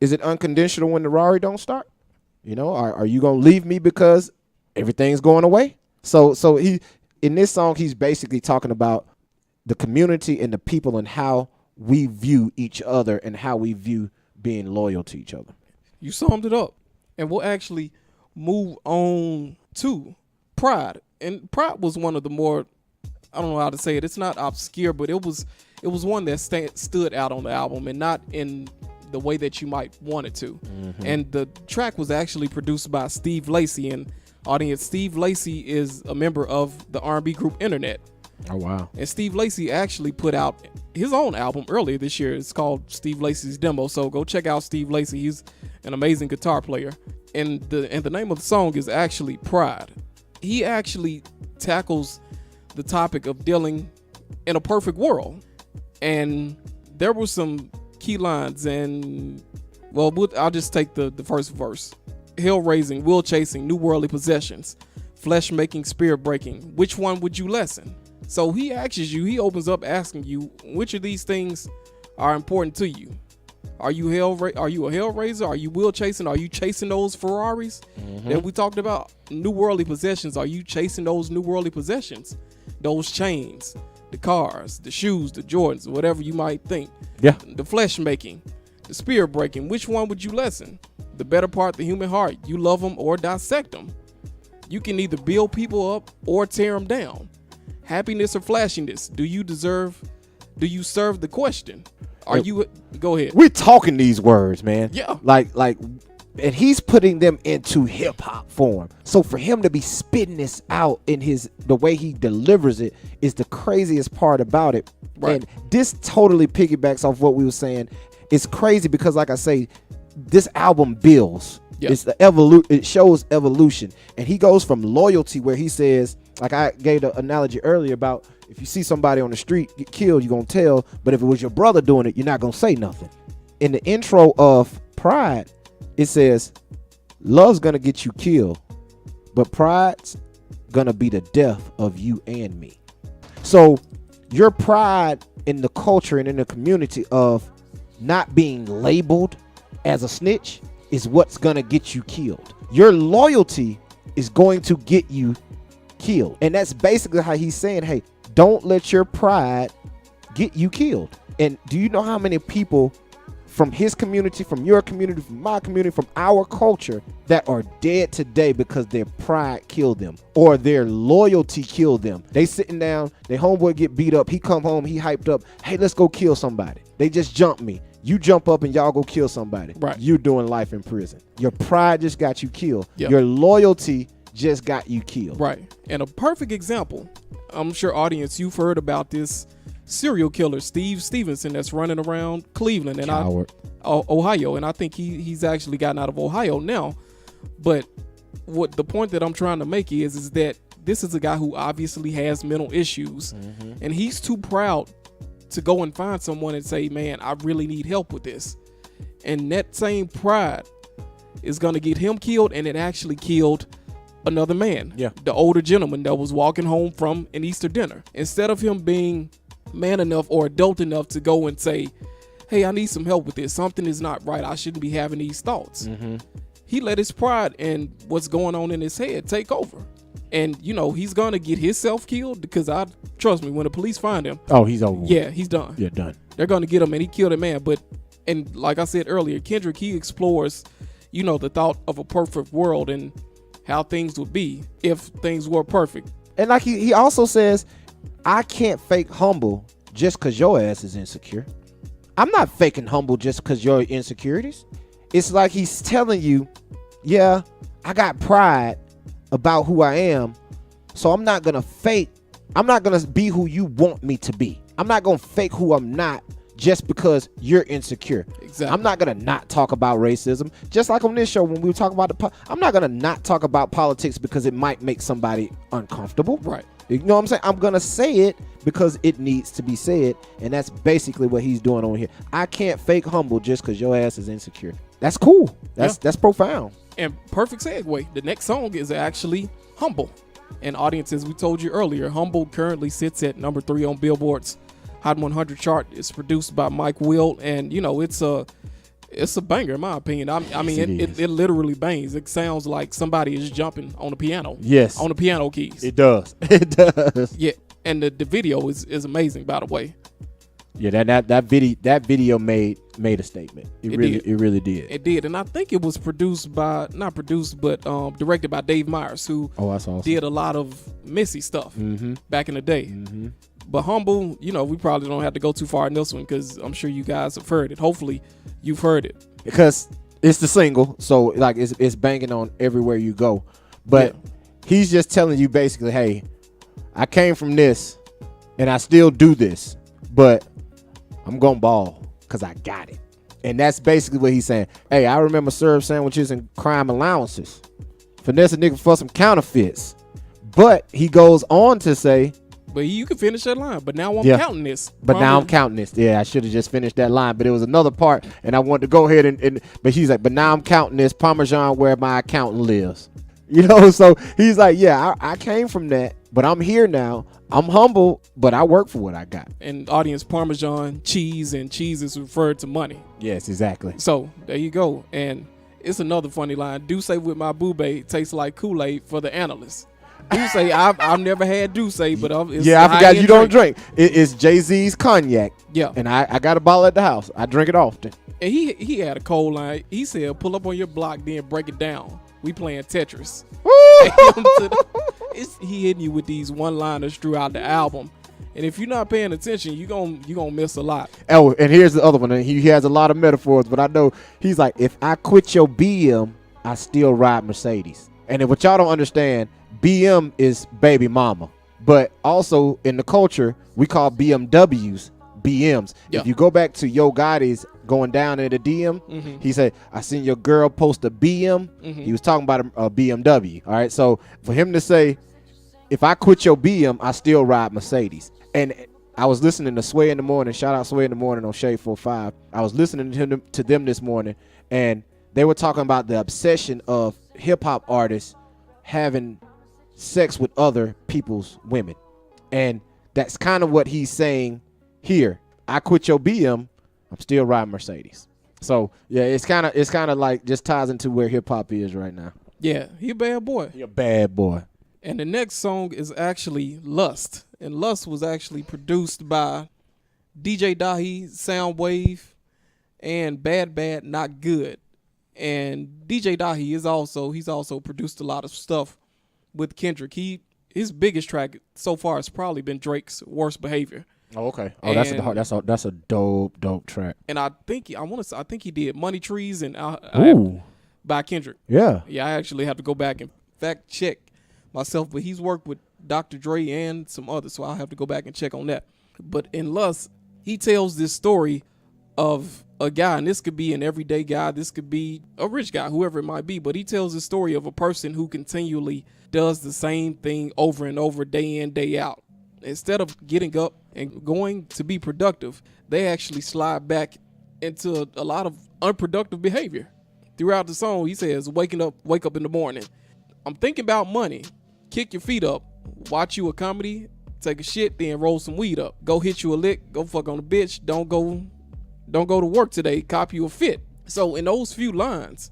is it unconditional when the Rari don't start? You know, are you going to leave me because everything's going away? So he, in this song, he's basically talking about the community and the people and how we view each other and how we view being loyal to each other. You summed it up. And we'll actually move on to Pride. And Pride was one of the more, I don't know how to say it. It's not obscure, but it was one that stood out on the album, and not in the way that you might want it to. Mm-hmm. And the track was actually produced by Steve Lacy. And audience, Steve Lacy is a member of the R&B group Internet. Oh, wow. And Steve Lacy actually put out his own album earlier this year. It's called Steve Lacy's Demo. So go check out Steve Lacy. He's an amazing guitar player. And the name of the song is actually Pride. He actually tackles the topic of dealing in a perfect world. And there were some key lines, and well, I'll just take the first verse. Hell raising, will chasing, new worldly possessions, flesh making, spirit breaking. Which one would you lessen? So he he opens up asking you, which of these things are important to you? Are you a hell raiser? Are you will chasing? Are you chasing those Ferraris that we talked about? New worldly possessions. Are you chasing those new worldly possessions? Those chains, the cars, the shoes, the Jordans, whatever you might think. Yeah. The flesh making, the spirit breaking. Which one would you lessen? The better part, the human heart. You love them or dissect them. You can either build people up or tear them down. Happiness or flashiness? Do you serve the question? Go ahead. We're talking these words, man. Yeah. Like, and he's putting them into hip hop form. So for him to be spitting this out in the way he delivers it is the craziest part about it. Right. And this totally piggybacks off what we were saying. It's crazy because, like I say, this album builds. Yep. It's it shows evolution. And he goes from loyalty, where he says, like I gave the analogy earlier about, if you see somebody on the street get killed, you're going to tell. But if it was your brother doing it, you're not going to say nothing. In the intro of Pride, it says, love's going to get you killed, but pride's going to be the death of you and me. So your pride in the culture and in the community of not being labeled as a snitch is what's going to get you killed. Your loyalty is going to get you killed. And that's basically how he's saying, hey, don't let your pride get you killed. And do you know how many people from his community, from your community, from my community, from our culture that are dead today because their pride killed them or their loyalty killed them? They sitting down, their homeboy get beat up, he come home, he hyped up, hey, let's go kill somebody. They just jumped me. You jump up and y'all go kill somebody. Right. You're doing life in prison. Your pride just got you killed. Yep. Your loyalty just got you killed. Right. And a perfect example, I'm sure, audience, you've heard about this serial killer, Steve Stevenson, that's running around Cleveland and Ohio. And I think he's actually gotten out of Ohio now. But what the point that I'm trying to make is that this is a guy who obviously has mental issues, and he's too proud to go and find someone and say, man, I really need help with this. And that same pride is going to get him killed, and it actually killed another man. Yeah. The older gentleman that was walking home from an Easter dinner. Instead of him being man enough or adult enough to go and say, hey, I need some help with this. Something is not right. I shouldn't be having these thoughts. He let his pride and what's going on in his head take over. And, he's going to get himself killed because trust me, when the police find him. Oh, he's over. Yeah, he's done. Yeah, done. They're going to get him, and he killed a man. And like I said earlier, Kendrick, he explores, the thought of a perfect world and how things would be if things were perfect. And like he also says, I can't fake humble just because your ass is insecure. I'm not faking humble just because your insecurities. It's like he's telling you, yeah, I got pride about who I am, so I'm not going to fake. I'm not going to be who you want me to be. I'm not going to fake who I'm not just because you're insecure. Exactly. I'm not going to not talk about racism. Just like on this show when we were talking about I'm not going to not talk about politics because it might make somebody uncomfortable. Right. You know what I'm saying? I'm going to say it because it needs to be said, and that's basically what he's doing on here. I can't fake humble just because your ass is insecure. That's cool. That's profound. And perfect segue. The next song is actually Humble. And audience, as we told you earlier, Humble currently sits at number 3 on Billboard's Hot 100 chart. It's produced by Mike Will, and it's a banger in my opinion. I mean, it literally bangs. It sounds like somebody is jumping on the piano. Yes, on the piano keys. It does. It does. Yeah, and the video is amazing, by the way. Yeah, that video made a statement. It really did. It did, and I think it was directed by Dave Meyers, who that's awesome. did a lot of Missy stuff back in the day. Mm-hmm. But Humble, we probably don't have to go too far in this one because I'm sure you guys have heard it. Hopefully, you've heard it because it's the single, so like it's banging on everywhere you go. But he's just telling you basically, hey, I came from this, and I still do this, but I'm gonna ball because I got it. And that's basically what he's saying. Hey, I remember syrup sandwiches and crime allowances. Finesse a nigga for some counterfeits. But he goes on to say, but you can finish that line. But now I'm counting this. But now I'm counting this. Yeah, I should have just finished that line. But it was another part, and I wanted to go ahead and but he's like, but now I'm counting this Parmesan where my accountant lives. So he's like, yeah, I came from that, but I'm here now. I'm humble, but I work for what I got. And audience, Parmesan, cheese, and cheese is referred to money. Yes, exactly. So there you go. And it's another funny line. Do say with my boobay tastes like Kool-Aid for the analysts. Do say I've never had do say, but it's I forgot you don't drink. It's Jay-Z's cognac. Yeah, and I got a bottle at the house. I drink it often. And he had a cold line. He said, "Pull up on your block, then break it down. We playing Tetris." He hitting you with these one-liners throughout the album, and if you're not paying attention, you gonna miss a lot. Oh, and here's the other one. And he has a lot of metaphors, but I know he's like, if I quit your BM, I still ride Mercedes. And if what y'all don't understand, BM is baby mama, but also in the culture we call BMWs BMs. Yeah. If you go back to Yo Gotti's going down in the DM, he said, I seen your girl post a BM. He was talking about a BMW. All right. So for him to say, if I quit your BM, I still ride Mercedes. And I was listening to Sway in the Morning. Shout out Sway in the Morning on Shade 45. I was listening to them this morning, and they were talking about the obsession of hip hop artists having sex with other people's women. And that's kind of what he's saying here. I quit your BM, I'm still riding Mercedes. So yeah, it's kind of like just ties into where hip hop is right now. Yeah, he a bad boy. He a bad boy. And the next song is actually Lust. And Lust was actually produced by DJ Dahi, Soundwave, and Bad Bad Not Good. And DJ Dahi he's also produced a lot of stuff with Kendrick. His biggest track so far has probably been Drake's Worst Behavior. Oh, okay. Oh, that's a dope track. And I think he did Money Trees and by Kendrick. Yeah. Yeah, I actually have to go back and fact check myself, but he's worked with Dr. Dre and some others, so I'll have to go back and check on that. But in Lust, he tells this story of a guy, and this could be an everyday guy, this could be a rich guy, whoever it might be, but he tells the story of a person who continually does the same thing over and over, day in, day out. Instead of getting up and going to be productive, they actually slide back into a lot of unproductive behavior. Throughout the song, he says, wake up in the morning. I'm thinking about money. Kick your feet up. Watch you a comedy. Take a shit, then roll some weed up. Go hit you a lick. Go fuck on a bitch. Don't go to work today. Cop you a fit. So in those few lines,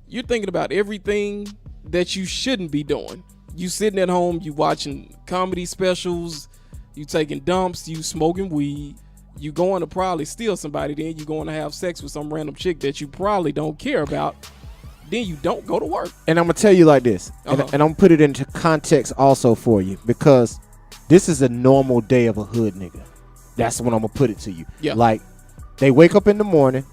you're thinking about everything that you shouldn't be doing. You sitting at home, you watching comedy specials, you taking dumps, you smoking weed, you going to probably steal somebody, then you going to have sex with some random chick that you probably don't care about. Then you don't go to work. And I'm going to tell you like this, and I'm going to put it into context also for you, because this is a normal day of a hood nigga. That's when I'm going to put it to you. Yeah. Like, they wake up in the morning,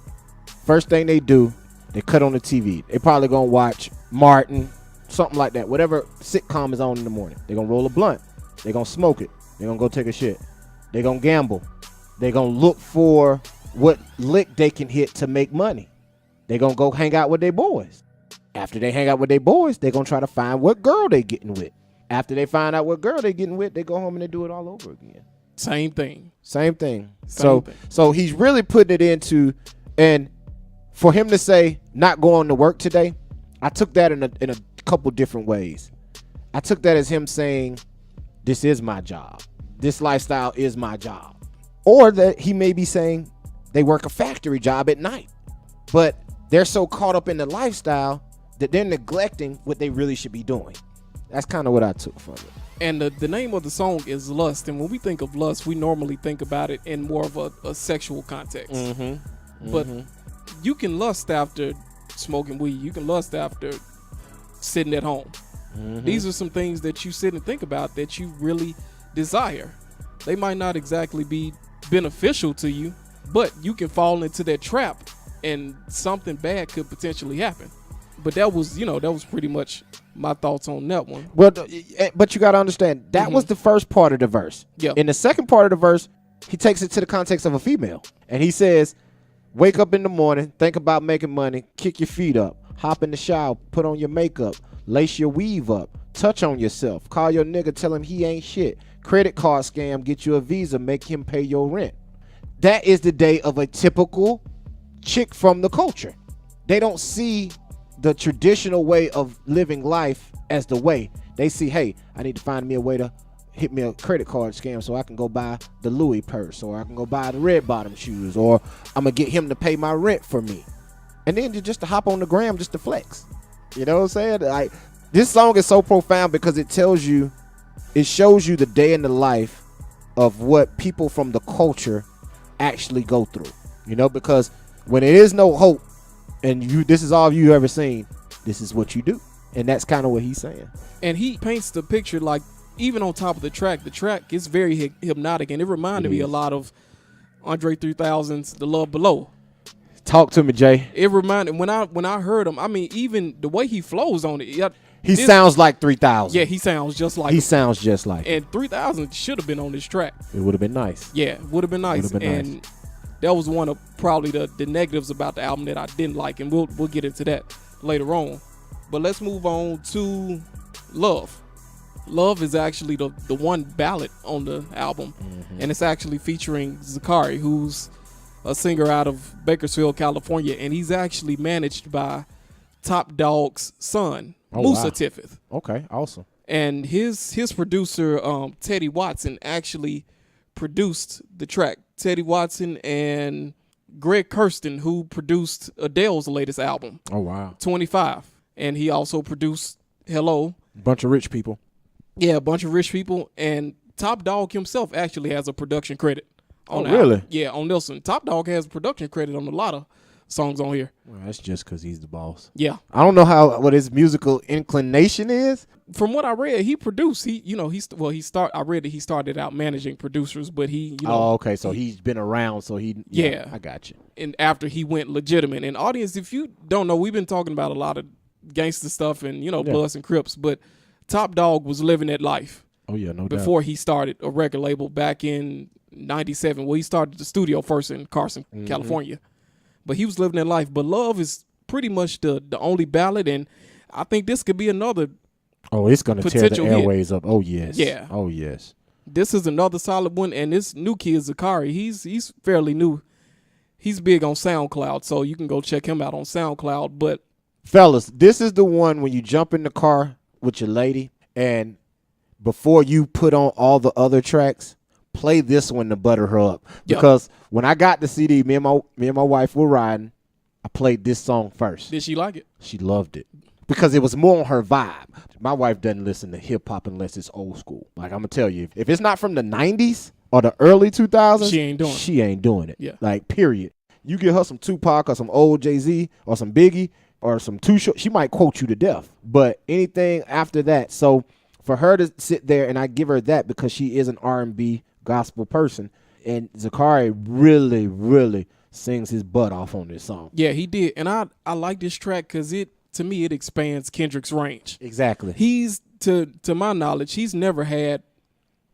first thing they do, they cut on the TV. They probably going to watch Martin, something like that. Whatever sitcom is on in the morning. They're going to roll a blunt. They're going to smoke it. They're going to go take a shit. They're going to gamble. They're going to look for what lick they can hit to make money. They're going to go hang out with their boys. After they hang out with their boys, they're going to try to find what girl they getting with. After they find out what girl they getting with, they go home and they do it all over again. Same thing. So he's really putting it into, and for him to say not going to work today, I took that in a couple different ways. I took that as him saying, this is my job. This lifestyle is my job. Or that he may be saying they work a factory job at night, but they're so caught up in the lifestyle that they're neglecting what they really should be doing. That's kind of what I took from it. And the name of the song is Lust. And when we think of lust, we normally think about it in more of a sexual context. But you can lust after smoking weed. You can lust after sitting at home. These are some things that you sit and think about that you really desire. They might not exactly be beneficial to you, but you can fall into that trap and something bad could potentially happen. But that was pretty much my thoughts on that one. Well, but you got to understand, that was the first part of the verse. Yeah. In the second part of the verse, he takes it to the context of a female. And he says, wake up in the morning, think about making money, kick your feet up, hop in the shower, put on your makeup, lace your weave up, touch on yourself, call your nigga, tell him he ain't shit, credit card scam, get you a visa, make him pay your rent. That is the day of a typical chick from the culture. They don't see the traditional way of living life as the way. They see, hey, I need to find me a way to hit me a credit card scam so I can go buy the Louis purse, or I can go buy the red bottom shoes, or I'm going to get him to pay my rent for me. And then just to hop on the gram just to flex. You know what I'm saying? Like, this song is so profound because it shows you the day in the life of what people from the culture actually go through. You know, because when there is no hope and this is all you ever seen, this is what you do. And that's kind of what he's saying. And he paints the picture, like, even on top of the track is very hypnotic, and it reminded me a lot of Andre 3000's The Love Below. Talk to me, Jay. It reminded, when I heard him, I mean, even the way he flows on it. He sounds like 3000. Yeah, he sounds just like He sounds just like And 3000 should have been on this track. It would have been nice. Yeah, it would have been nice. And that was one of probably the negatives about the album that I didn't like, and we'll get into that later on. But let's move on to Love. Love is actually the one ballad on the album, and it's actually featuring Zakari, who's a singer out of Bakersfield, California, and he's actually managed by Top Dog's son, Musa Tiffith. Okay, awesome. And his producer, Teddy Watson, actually produced the track. Teddy Watson and Greg Kurstin, who produced Adele's latest album. Oh, wow. 25. And he also produced Hello. Bunch of rich people. Yeah, a bunch of rich people. And Top Dog himself actually has a production credit on really? album. Yeah, on Nelson. Top Dog has a production credit on a lot of songs on here. Well, that's just because he's the boss. Yeah. I don't know what his musical inclination is. From what I read, he produced. I read that he started out managing producers, but he. Oh, okay. So he's been around. So he. Yeah, I got you. And after he went legitimate, and audience, if you don't know, we've been talking about a lot of gangster stuff and Bloods and Crips, but Top Dog was living that life. Oh yeah, no doubt. Before he started a record label back in '97. Well, he started the studio first in Carson, California, but he was living that life. But Love is pretty much the only ballad, and I think this could be another. Oh, it's gonna tear the airways up. Oh yes. Yeah. Oh yes. This is another solid one, and this new kid Zakari, he's fairly new. He's big on SoundCloud, so you can go check him out on SoundCloud. But fellas, this is the one when you jump in the car with your lady, and before you put on all the other tracks, play this one to butter her up. Because when I got the CD, me and my wife were riding. I played this song first. Did she like it? She loved it. Because it was more on her vibe. My wife doesn't listen to hip-hop unless it's old school. Like, I'm going to tell you, if it's not from the 90s or the early 2000s, she ain't doing it. Yeah. Like, period. You give her some Tupac or some old Jay-Z or some Biggie or some Too Short, she might quote you to death. But anything after that, so for her to sit there, and I give her that because she is an R&B gospel person, and Zakari really, really sings his butt off on this song. Yeah, he did. And I like this track because to me, it expands Kendrick's range. Exactly. He's, to my knowledge, he's never had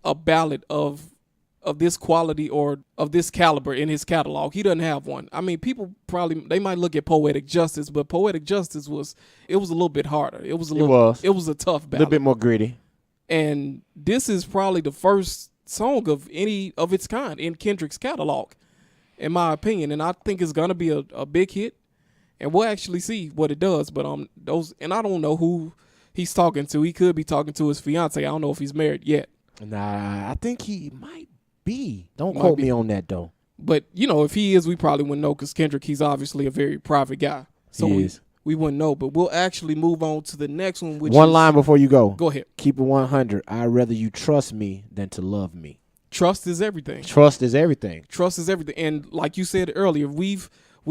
a ballad of this quality or of this caliber in his catalog. He doesn't have one. I mean, people they might look at Poetic Justice, but Poetic Justice was a little bit harder. It was a tough ballad. A little bit more gritty. And this is probably the first song of any of its kind in Kendrick's catalog, in my opinion. And I think it's gonna be a big hit. And we'll actually see what it does. But and I don't know who he's talking to. He could be talking to his fiance. I don't know if he's married yet. Nah, I think he might be. Don't quote me on that though. But if he is, we probably wouldn't know because Kendrick, he's obviously a very private guy. So we wouldn't know. But we'll actually move on to the next one, which One is, line before you go. Go ahead. Keep it 100. I'd rather you trust me than to love me. Trust is everything. Trust is everything. Trust is everything. And like you said earlier, we've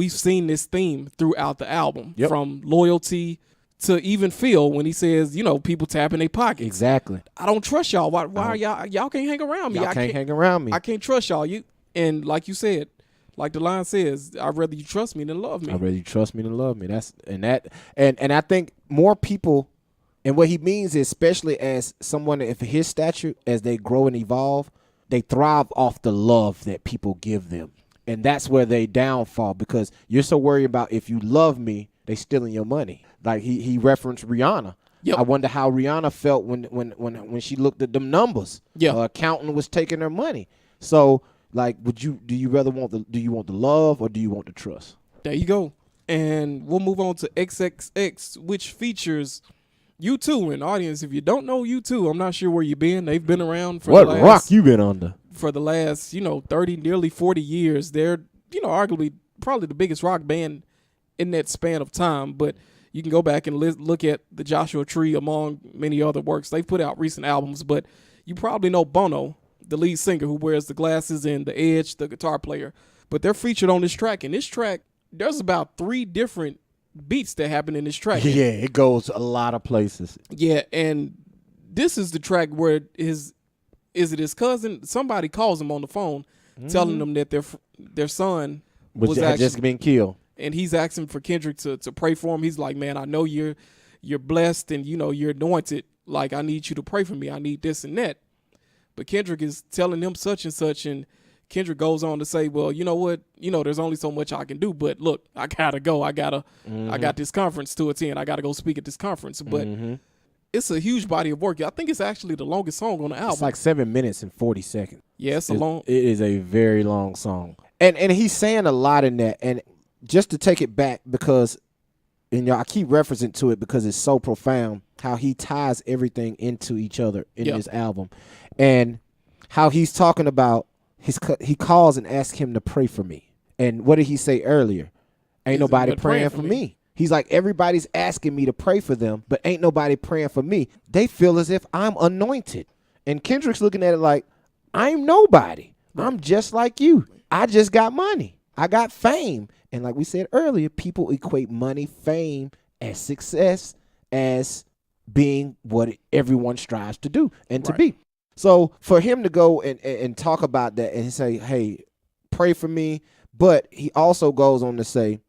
seen this theme throughout the album, from loyalty to even Phil when he says, people tap in their pockets. Exactly. I don't trust y'all. Why are y'all can't hang around me? Y'all can't hang around me. I can't trust y'all. And like you said, like the line says, I'd rather you trust me than love me. I'd rather you trust me than love me. And I think more people, and what he means is, especially as someone if his stature, as they grow and evolve, they thrive off the love that people give them. And that's where they downfall, because you're so worried about if you love me, they stealing your money. Like he referenced Rihanna. Yep. I wonder how Rihanna felt when she looked at them numbers. Yeah. Her accountant was taking her money. So like, do you want the love or do you want the trust? There you go. And we'll move on to XXX, which features U2. And audience, if you don't know U2, I'm not sure where you've been. They've been around for what rock you been under? For the last, 30, nearly 40 years. They're, arguably probably the biggest rock band in that span of time. But you can go back and look at the Joshua Tree among many other works. They've put out recent albums, but you probably know Bono, the lead singer who wears the glasses, and the Edge, the guitar player. But they're featured on this track. And this track, there's about 3 different beats that happen in this track. Yeah, it goes a lot of places. Yeah, and this is the track where is it his cousin? Somebody calls him on the phone, telling them that their son was just been killed, and he's asking for Kendrick to pray for him. He's like, man, I know you're blessed and you're anointed. Like, I need you to pray for me. I need this and that. But Kendrick is telling him such and such, and Kendrick goes on to say, well, you know what? There's only so much I can do. But look, I gotta go. I got this conference to attend. I gotta go speak at this conference. But it's a huge body of work. I think it's actually the longest song on the album. It's like 7 minutes and 40 seconds. Yeah, it is a very long song. And he's saying a lot in that. And just to take it back, because I keep referencing to it because it's so profound how he ties everything into each other in this album. And how he's talking about he calls and asks him to pray for me. And what did he say earlier? Ain't nobody praying for me. He's like, everybody's asking me to pray for them, but ain't nobody praying for me. They feel as if I'm anointed. And Kendrick's looking at it like, I'm nobody. I'm just like you. I just got money. I got fame. And like we said earlier, people equate money, fame, as success, as being what everyone strives to do and to be. So for him to go and talk about that and say, hey, pray for me. But he also goes on to say,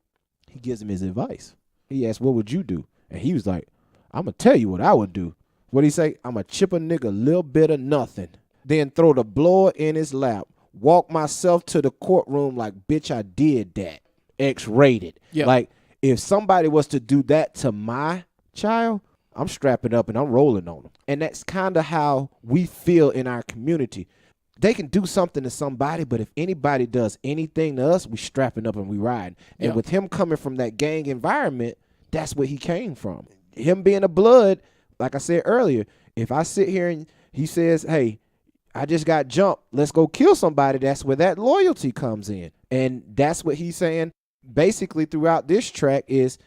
he gives him his advice. He asked, what would you do? And he was like, I'm going to tell you what I would do. What'd he say? I'm going to chip a nigga a little bit of nothing. Then throw the blower in his lap. Walk myself to the courtroom like, bitch, I did that. X-rated. Yep. Like, if somebody was to do that to my child, I'm strapping up and I'm rolling on them. And that's kind of how we feel in our community. They can do something to somebody, but if anybody does anything to us, we strapping up and we riding. And with him coming from that gang environment, that's where he came from. Him being a blood, like I said earlier, if I sit here and he says, hey, I just got jumped, let's go kill somebody, that's where that loyalty comes in. And that's what he's saying basically throughout this track is,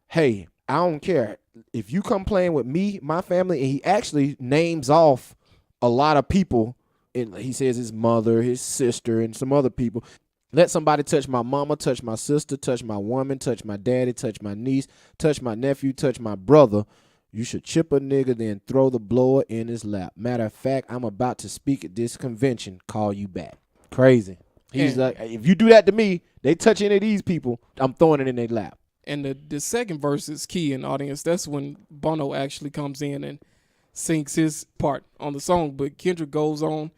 hey, I don't care. If you come playing with me, my family, and he actually names off a lot of people. And he says his mother, his sister, and some other people. Let somebody touch my mama, touch my sister, touch my woman, touch my daddy, touch my niece, touch my nephew, touch my brother. You should chip a nigga, then throw the blower in his lap. Matter of fact, I'm about to speak at this convention. Call you back. Crazy. He's like, if you do that to me, they touch any of these people, I'm throwing it in their lap. And the second verse is key in the audience. That's when Bono actually comes in and sings his part on the song. But Kendrick goes on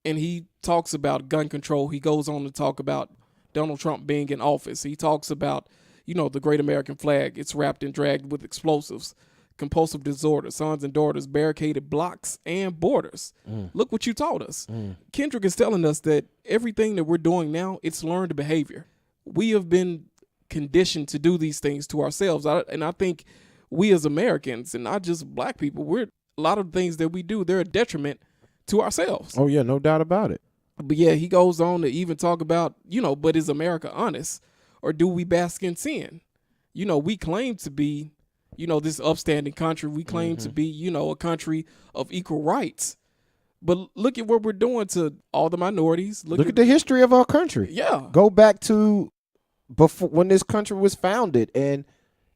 and he talks about gun control. He goes on to talk about Donald Trump being in office. He talks about, the great American flag. It's wrapped and dragged with explosives, compulsive disorder, sons and daughters, barricaded blocks and borders. Look what you taught us. Kendrick is telling us that everything that we're doing now, it's learned behavior. We have been conditioned to do these things to ourselves. And I think we as Americans, and not just black people, a lot of the things that we do, they're a detriment to ourselves. Oh, yeah, no doubt about it. But yeah, he goes on to even talk about, but is America honest? Or do we bask in sin? we claim to be, this upstanding country. We claim to be, a country of equal rights. But look at what we're doing to all the minorities. Look at the history of our country. Yeah. Go back to before when this country was founded, and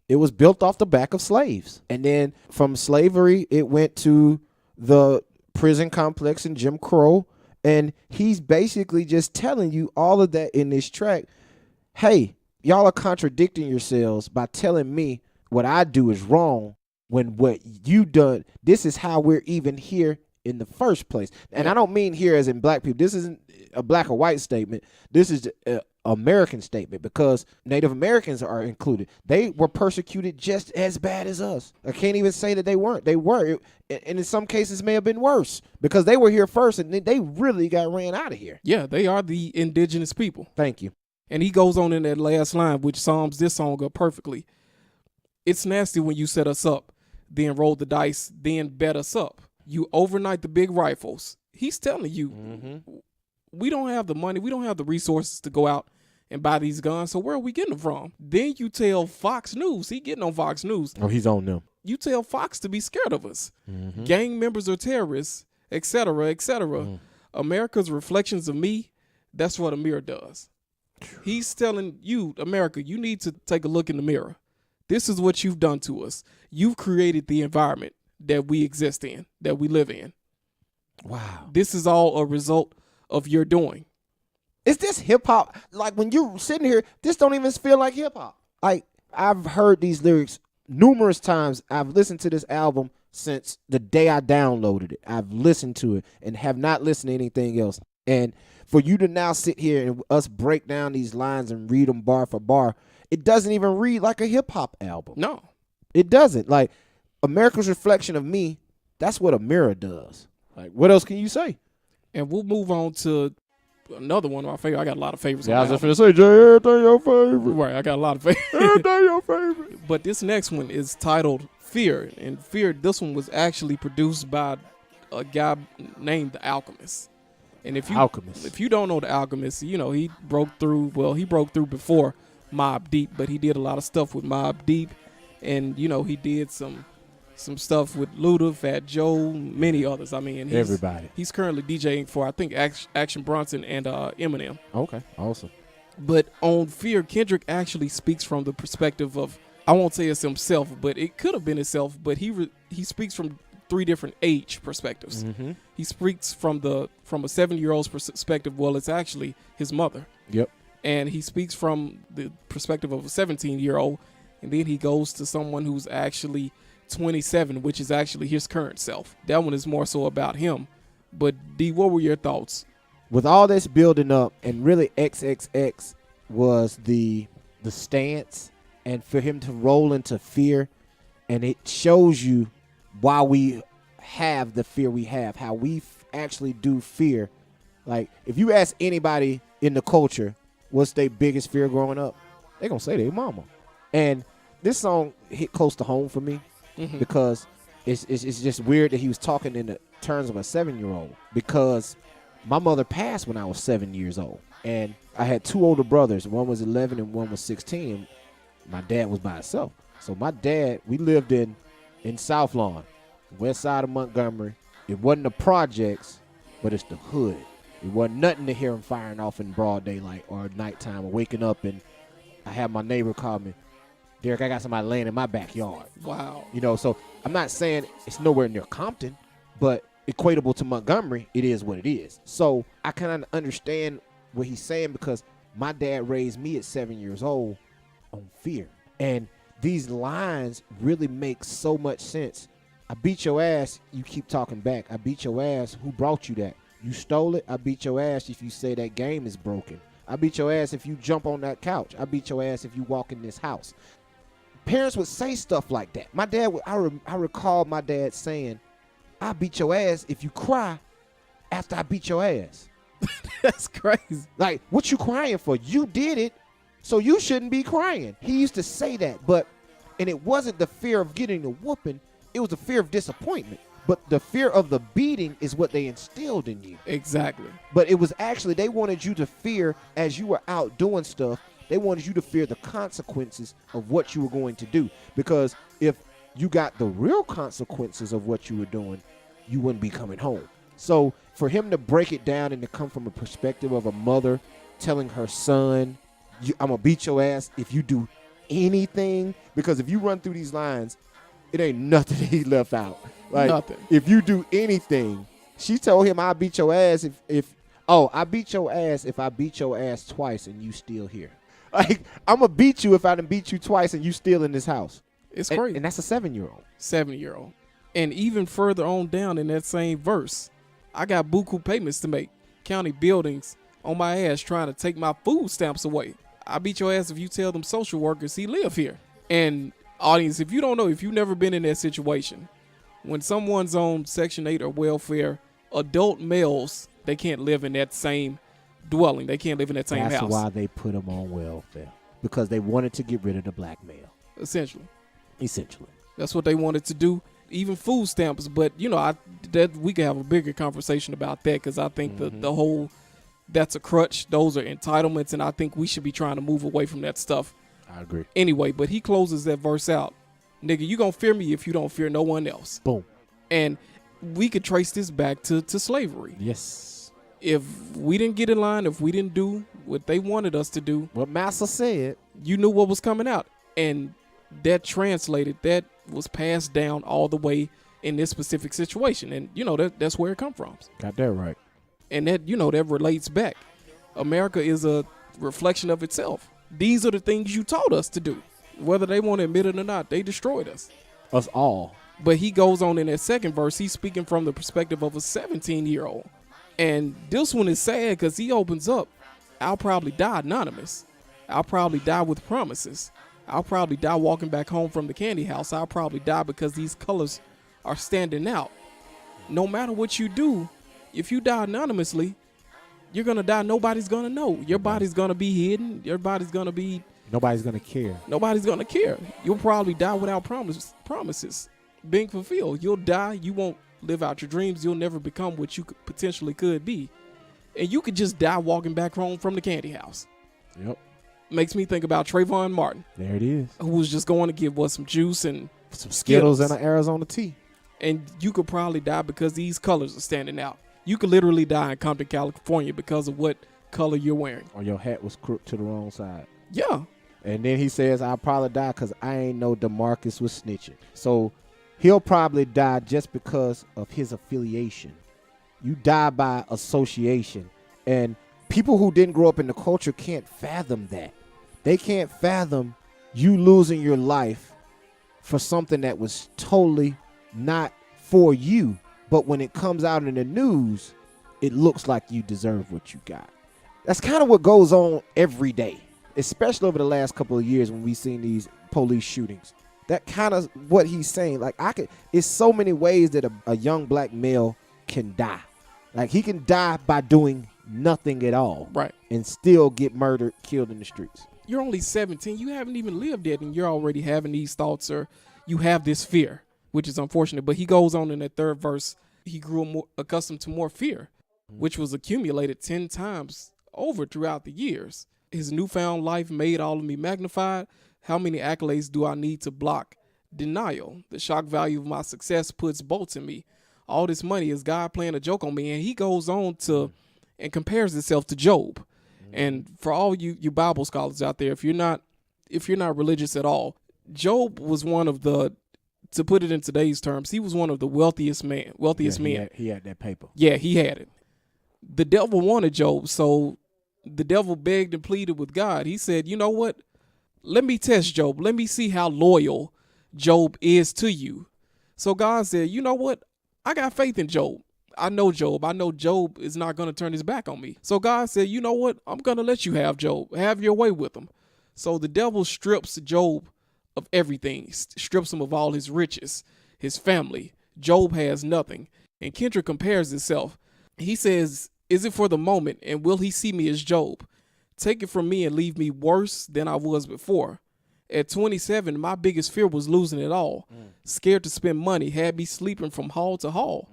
it was built off the back of slaves. And then from slavery, it went to the prison complex and Jim Crow. And he's basically just telling you all of that in this track. Hey, y'all are contradicting yourselves by telling me what I do is wrong when what you done, this is how we're even here in the first place. And I don't mean here as in black people. This isn't a black or white statement. This is an American statement, because Native Americans are included. They were persecuted just as bad as us. I can't even say that they weren't. They were. And in some cases may have been worse, because they were here first and they really got ran out of here. Yeah, they are the indigenous people. Thank you. And he goes on in that last line, which sums this song up perfectly. It's nasty when you set us up, then roll the dice, then bet us up. You overnight the big rifles. He's telling you, we don't have the money, we don't have the resources to go out and buy these guns, so where are we getting them from? Then you tell Fox News, he getting on Fox News. Oh, he's on them. You tell Fox to be scared of us. Gang members are terrorists, etc., etc. America's reflections of me, that's what a mirror does. He's telling you, America, you need to take a look in the mirror. This is what you've done to us. You've created the environment that we exist in, that we live in. Wow. This is all a result of your doing. Is this hip hop? Like, when you're sitting here, this don't even feel like hip hop. Like, I've heard these lyrics numerous times. I've listened to this album since the day I downloaded it. I've listened to it and have not listened to anything else. And for you to now sit here and us break down these lines and read them bar for bar, it doesn't even read like a hip hop album. No. It doesn't. Like, America's reflection of me, that's what a mirror does. Like, what else can you say? And we'll move on to another one of our favorite. I got a lot of favorites. Yeah, I was just going to say, Jay, everything your favorite. Right, I got a lot of favorites. Everything your favorite. But this next one is titled Fear. And Fear, this one was actually produced by a guy named The Alchemist. And if you don't know The Alchemist, he broke through before Mobb Deep, but he did a lot of stuff with Mobb Deep. And, he did some stuff with Luda, Fat Joe, many others. I mean, everybody. He's currently DJing for, I think, Action Bronson and Eminem. Okay, awesome. But on Fear, Kendrick actually speaks from the perspective of, I won't say it's himself, but it could have been himself, but he speaks from 3 different age perspectives. He speaks from a 7-year-old's perspective. Well, it's actually his mother. Yep. And he speaks from the perspective of a 17-year-old, and then he goes to someone who's actually 27, which is actually his current self. That one is more so about him. But D, what were your thoughts? With all this building up, and really XXX was the stance, and for him to roll into Fear, and it shows you why we have the fear we have, how we actually do fear. Like, if you ask anybody in the culture what's their biggest fear growing up, they're going to say their mama. And this song hit close to home for me because it's just weird that he was talking in the terms of a 7-year-old, because my mother passed when I was 7 years old. And I had 2 older brothers. One was 11 and one was 16. And my dad was by himself. So my dad, we lived in South Lawn, west side of Montgomery. It wasn't the projects, but it's the hood. It wasn't nothing to hear him firing off in broad daylight or nighttime or waking up and I had my neighbor call me, Derek, I got somebody laying in my backyard. Wow. So I'm not saying it's nowhere near Compton, but equatable to Montgomery, it is what it is. So I kind of understand what he's saying, because my dad raised me at 7 years old on fear. And these lines really make so much sense. I beat your ass, you keep talking back. I beat your ass, who brought you that? You stole it? I beat your ass if you say that game is broken. I beat your ass if you jump on that couch. I beat your ass if you walk in this house. Parents would say stuff like that. My dad, I recall my dad saying, I beat your ass if you cry after I beat your ass. That's crazy. Like, what you crying for? You did it, so you shouldn't be crying. He used to say that, and it wasn't the fear of getting the whooping. It was the fear of disappointment. But the fear of the beating is what they instilled in you. Exactly. But it was actually, they wanted you to fear as you were out doing stuff, They wanted you to fear the consequences of what you were going to do. Because if you got the real consequences of what you were doing, you wouldn't be coming home. So for him to break it down and to come from a perspective of a mother telling her son, I'm going to beat your ass if you do anything. Because if you run through these lines, it ain't nothing he left out. Like, nothing. If you do anything, she told him, I'll beat your ass I beat your ass if I beat your ass twice and you still here. Like, I'm going to beat you if I done beat you twice and you still in this house. It's crazy. And that's a 7-year-old. 7-year-old. And even further on down in that same verse, I got buku payments to make. County buildings on my ass trying to take my food stamps away. I beat your ass if you tell them social workers he live here. And audience, if you don't know, if you've never been in that situation, when someone's on Section 8 or welfare, adult males, they can't live in that same dwelling. They can't live in that same house. That's why they put them on welfare. Because they wanted to get rid of the black male. Essentially. That's what they wanted to do. Even food stamps. But, that we could have a bigger conversation about that, because I think the whole, that's a crutch. Those are entitlements, and I think we should be trying to move away from that stuff. I agree. Anyway, but he closes that verse out. Nigga, you gonna fear me if you don't fear no one else. Boom. And we could trace this back to slavery. Yes. If we didn't get in line, if we didn't do what they wanted us to do, what Massa said, you knew what was coming out. And that translated, that was passed down all the way in this specific situation. And, that's where it come from. Got that right. And that, that relates back. America is a reflection of itself. These are the things you taught us to do. Whether they want to admit it or not, they destroyed us. Us all. But he goes on in that second verse, he's speaking from the perspective of a 17-year-old. And this one is sad because he opens up, I'll probably die anonymous. I'll probably die with promises. I'll probably die walking back home from the candy house. I'll probably die because these colors are standing out. No matter what you do, if you die anonymously, you're going to die. Nobody's going to know. Your body's going to be hidden. Your body's going to be... Nobody's going to care. Nobody's going to care. You'll probably die without promises being fulfilled. You'll die. You won't live out your dreams. You'll never become what you potentially could be. And you could just die walking back home from the candy house. Yep. Makes me think about Trayvon Martin. There it is. Who was just going to give some juice and some Skittles and an Arizona tea. And you could probably die because these colors are standing out. You could literally die in Compton, California because of what color you're wearing. Or your hat was crooked to the wrong side. Yeah. And then he says, I'll probably die because I ain't know DeMarcus was snitching. So he'll probably die just because of his affiliation. You die by association. And people who didn't grow up in the culture can't fathom that. They can't fathom you losing your life for something that was totally not for you. But when it comes out in the news, it looks like you deserve what you got. That's kind of what goes on every day, especially over the last couple of years when we've seen these police shootings. That kind of what he's saying. Like, it's so many ways that a young black male can die. Like, he can die by doing nothing at all. Right. And still get murdered, killed in the streets. You're only 17. You haven't even lived yet, and you're already having these thoughts, or you have this fear, which is unfortunate. But he goes on in that third verse. He grew more accustomed to more fear, which was accumulated 10 times over throughout the years. His newfound life made all of me magnified. How many accolades do I need to block denial? The shock value of my success puts bolts in me. All this money is God playing a joke on me. And he goes on to and compares himself to Job. And for all you Bible scholars out there, if you're not religious at all, Job was one of the, to put it in today's terms, he was one of the wealthiest men. He had that paper. Yeah, he had it. The devil wanted Job, so the devil begged and pleaded with God. He said, you know what? Let me test Job. Let me see how loyal Job is to you. So God said, you know what? I got faith in Job. I know Job. I know Job is not going to turn his back on me. So God said, you know what? I'm going to let you have Job. Have your way with him. So the devil strips Job of everything, strips him of all his riches, his family. Job has nothing. And Kendrick compares himself. He says, is it for the moment, and will he see me as Job? Take it from me and leave me worse than I was before. At 27, my biggest fear was losing it all. Scared to spend money, had me sleeping from hall to hall.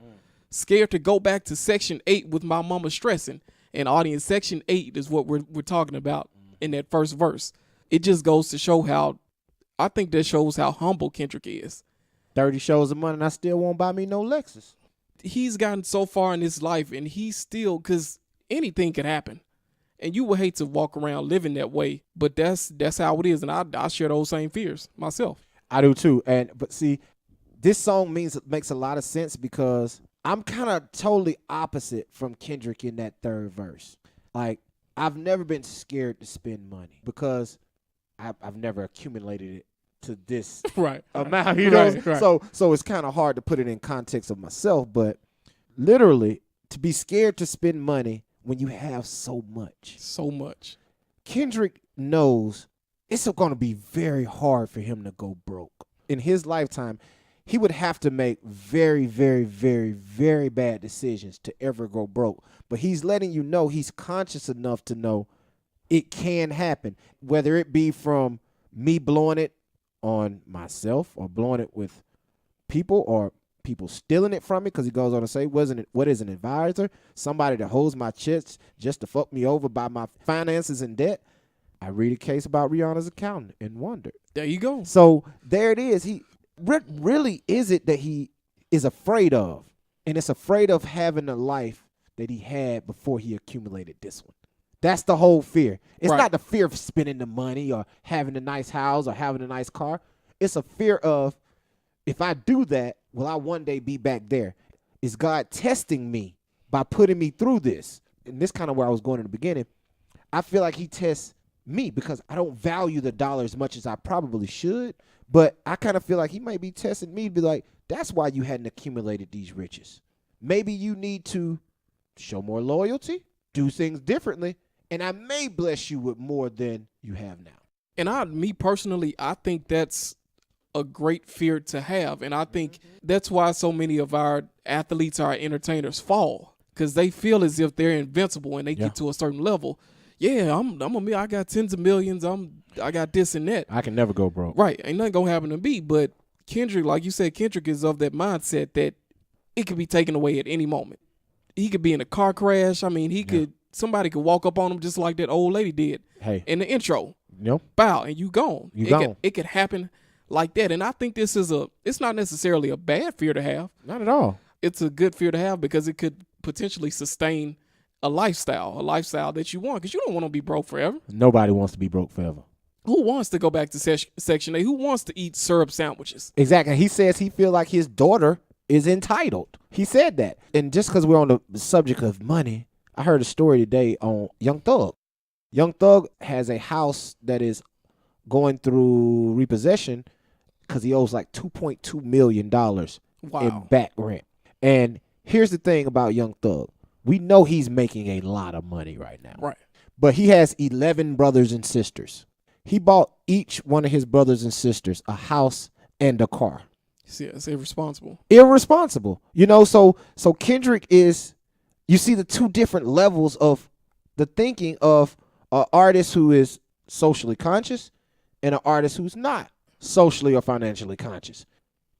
Scared to go back to Section 8 with my mama stressing. And audience, Section 8 is what we're talking about in that first verse. It just goes to show I think that shows how humble Kendrick is. 30 shows a month and I still won't buy me no Lexus. He's gotten so far in his life, and he's still, because anything could happen. And you would hate to walk around living that way, but that's how it is. And I share those same fears myself. I do too. But see, this song makes a lot of sense because I'm kind of totally opposite from Kendrick in that third verse. Like, I've never been scared to spend money because I've never accumulated it to this right amount, you know. Right. So it's kind of hard to put it in context of myself, but literally to be scared to spend money when you have so much. Kendrick knows it's going to be very hard for him to go broke. In his lifetime, he would have to make very, very, very, very bad decisions to ever go broke. But he's letting you know he's conscious enough to know it can happen, whether it be from me blowing it on myself or blowing it with people or people stealing it from me, because he goes on to say, what is an advisor? Somebody that holds my chest just to fuck me over by my finances and debt. I read a case about Rihanna's accountant and wonder. There you go. So there it is. What really is it that he is afraid of? And it's afraid of having the life that he had before he accumulated this one. That's the whole fear. It's not the fear of spending the money or having a nice house or having a nice car. It's a fear of, if I do that, will I one day be back there? Is God testing me by putting me through this? And this kind of where I was going in the beginning. I feel like he tests me because I don't value the dollar as much as I probably should. But I kind of feel like he might be testing me to be like, that's why you hadn't accumulated these riches. Maybe you need to show more loyalty, do things differently, and I may bless you with more than you have now. And me personally, I think that's a great fear to have. And I think that's why so many of our athletes, our entertainers fall, because they feel as if they're invincible and they get to a certain level. Yeah, I got tens of millions. I got this and that. I can never go broke. Right. Ain't nothing gonna happen to me. But Kendrick, like you said, Kendrick is of that mindset that it could be taken away at any moment. He could be in a car crash. I mean, somebody could walk up on him just like that old lady did in the intro. Yep. Bow, and you gone. Gone. It could happen like that. And I think it's not necessarily a bad fear to have. Not at all. It's a good fear to have because it could potentially sustain a lifestyle that you want, because you don't want to be broke forever. Nobody wants to be broke forever. Who wants to go back to Section 8? Who wants to eat syrup sandwiches? Exactly. He says he feel like his daughter is entitled. He said that. And just because we're on the subject of money, I heard a story today on Young Thug. Young Thug has a house that is going through repossession because he owes like $2.2 million in back rent. And here's the thing about Young Thug. We know he's making a lot of money right now. Right. But he has 11 brothers and sisters. He bought each one of his brothers and sisters a house and a car. Yeah, it's irresponsible. Irresponsible. You know, so Kendrick is, you see the two different levels of the thinking of an artist who is socially conscious and an artist who's not socially or financially conscious.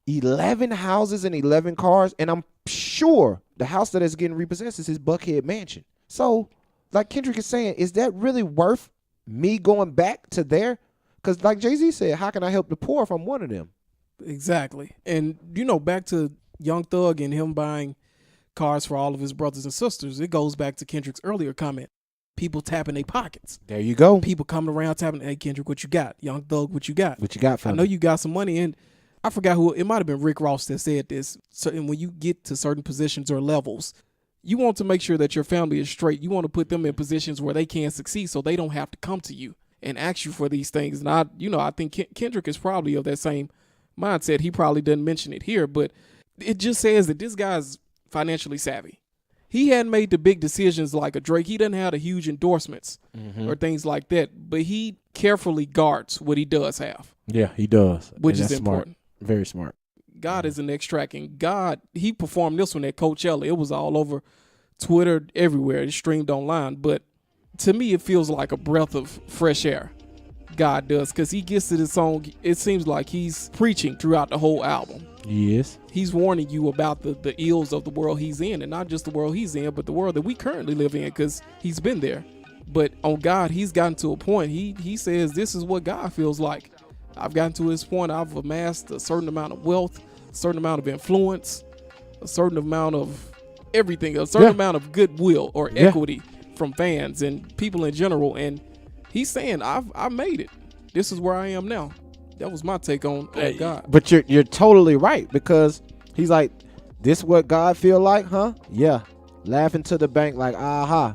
11 houses and 11 cars, and I'm sure the house that is getting repossessed is his Buckhead mansion. So, like Kendrick is saying, is that really worth me going back to there? Because like Jay-Z said, how can I help the poor if I'm one of them? Exactly. And, back to Young Thug and him buying cars for all of his brothers and sisters, it goes back to Kendrick's earlier comment. People tapping their pockets. There you go. People coming around tapping, hey, Kendrick, what you got? Young Thug, what you got? What you got for me? I know you got some money. And I forgot who, it might have been Rick Ross that said this. So, and when you get to certain positions or levels, you want to make sure that your family is straight. You want to put them in positions where they can succeed so they don't have to come to you and ask you for these things. And I think Kendrick is probably of that same mindset. He probably doesn't mention it here, but it just says that this guy's financially savvy. He hadn't made the big decisions like a Drake. He doesn't have the huge endorsements or things like that, but he carefully guards what he does have. Yeah, he does. Which is important. Smart. Very smart. God is the next track, and God, he performed this one at Coachella. It was all over Twitter, everywhere. It streamed online, but to me, it feels like a breath of fresh air. God does, because he gets to the song, it seems like he's preaching throughout the whole album. Yes. He's warning you about the ills of the world he's in, and not just the world he's in, but the world that we currently live in, because he's been there. But on God, he's gotten to a point. He says this is what God feels like. I've gotten to this point. I've amassed a certain amount of wealth, a certain amount of influence, a certain amount of everything, a certain amount of goodwill or equity from fans and people in general. And he's saying, I made it. This is where I am now. That was my take on God. But you're totally right, because he's like, this what God feel like, huh? Yeah. Laughing to the bank like, aha.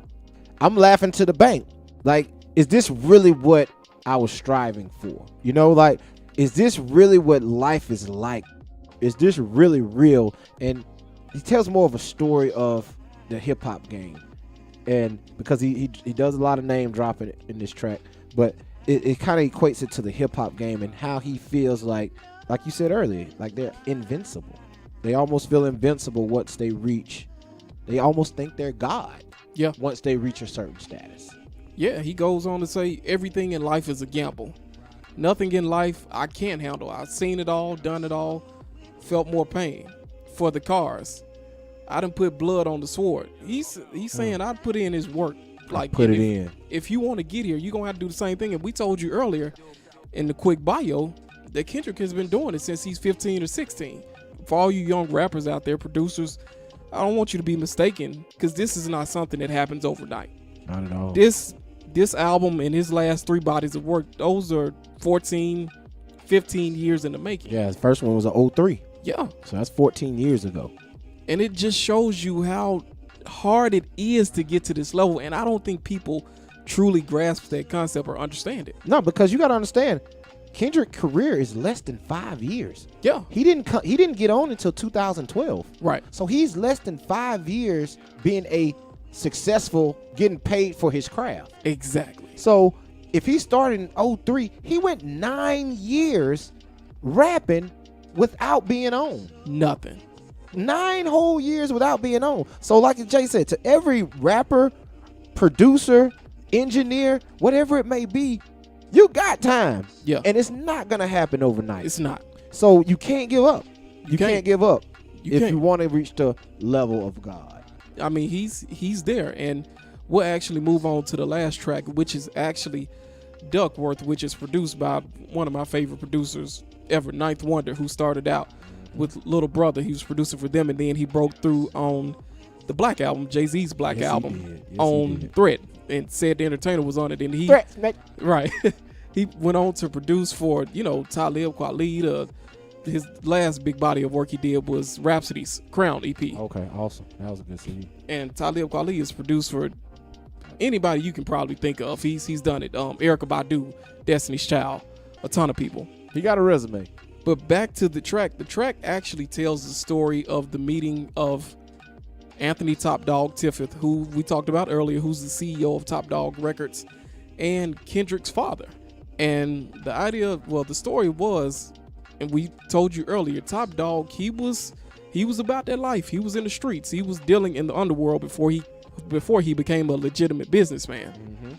I'm laughing to the bank. Like, is this really what I was striving for? You know, like, is this really what life is like? Is this really real? And he tells more of a story of the hip hop game. And because he does a lot of name dropping in this track, but it kind of equates it to the hip hop game and how he feels like you said earlier, like they're invincible. They almost feel invincible once they reach. They almost think they're God. Yeah. Once they reach a certain status. Yeah, he goes on to say everything in life is a gamble. Nothing in life I can't handle. I've seen it all, done it all, felt more pain. For the cars, I done put blood on the sword. He's saying I'd put in his work. Like, put it in. If you want to get here, you're going to have to do the same thing. And we told you earlier in the quick bio that Kendrick has been doing it since he's 15 or 16. For all you young rappers out there, producers, I don't want you to be mistaken, because this is not something that happens overnight. Not at all. This album and his last 3 bodies of work, those are 14, 15 years in the making. Yeah, his first one was a 03. Yeah. So that's 14 years ago. And it just shows you how hard it is to get to this level. And I don't think people truly grasp that concept or understand it. No, because you got to understand, Kendrick's career is less than 5 years. Yeah. He didn't get on until 2012. Right. So he's less than 5 years being a successful, getting paid for his craft. Exactly. So if he started in 03, he went 9 years rapping without being on. Nothing. 9 whole years without being on. So like Jay said, to every rapper, producer, engineer, whatever it may be, you got time. Yeah. And it's not going to happen overnight. It's not. So you can't give up. You can't give up You if can't. you want to reach the level of God. I mean, he's there. And we'll actually move on to the last track, which is actually Duckworth, which is produced by one of my favorite producers ever, Ninth Wonder, who started out with Little Brother. He was producing for them, and then he broke through on the Black album, Jay-Z's Black album, on Threat, and Said the Entertainer was on it. And he Threats, mate. Right. He went on to produce for, Talib Kweli. His last big body of work he did was Rhapsody's Crown EP. Okay, awesome. That was a good CD. And Talib Kweli is produced for anybody you can probably think of. He's done it. Erykah Badu, Destiny's Child, a ton of people. He got a resume. But back to the track. The track actually tells the story of the meeting of Anthony Top Dog Tiffith, who we talked about earlier, who's the CEO of Top Dog Records, and Kendrick's father. And the story was, and we told you earlier, Top Dog, he was about that life. He was in the streets. He was dealing in the underworld before he became a legitimate businessman. Mm-hmm.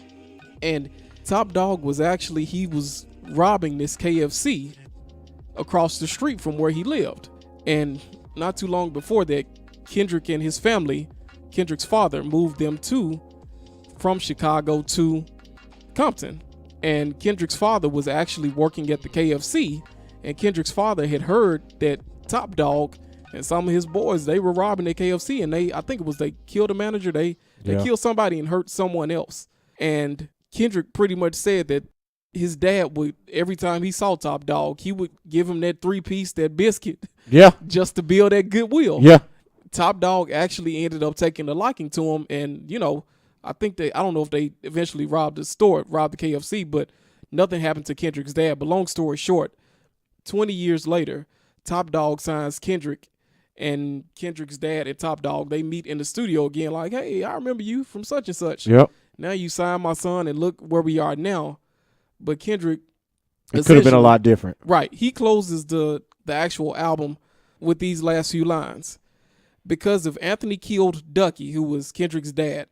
And Top Dog was robbing this KFC across the street from where he lived. And not too long before that, Kendrick and his family, Kendrick's father, moved them from Chicago to Compton. And Kendrick's father was actually working at the KFC, and Kendrick's father had heard that Top Dog and some of his boys, they were robbing the KFC, and they killed a manager, they killed somebody and hurt someone else. And Kendrick pretty much said that his dad would, every time he saw Top Dog, he would give him that 3-piece, that biscuit, just to build that goodwill. Yeah. Top Dog actually ended up taking a liking to him, and I don't know if they eventually robbed the KFC, but nothing happened to Kendrick's dad. But long story short, 20 years later, Top Dog signs Kendrick, and Kendrick's dad and Top Dog, they meet in the studio again, like, hey, I remember you from such and such. Yep. Now you signed my son, and look where we are now. But Kendrick, it could have been a lot different. Right. He closes the actual album with these last few lines. Because if Anthony killed Ducky, who was Kendrick's dad,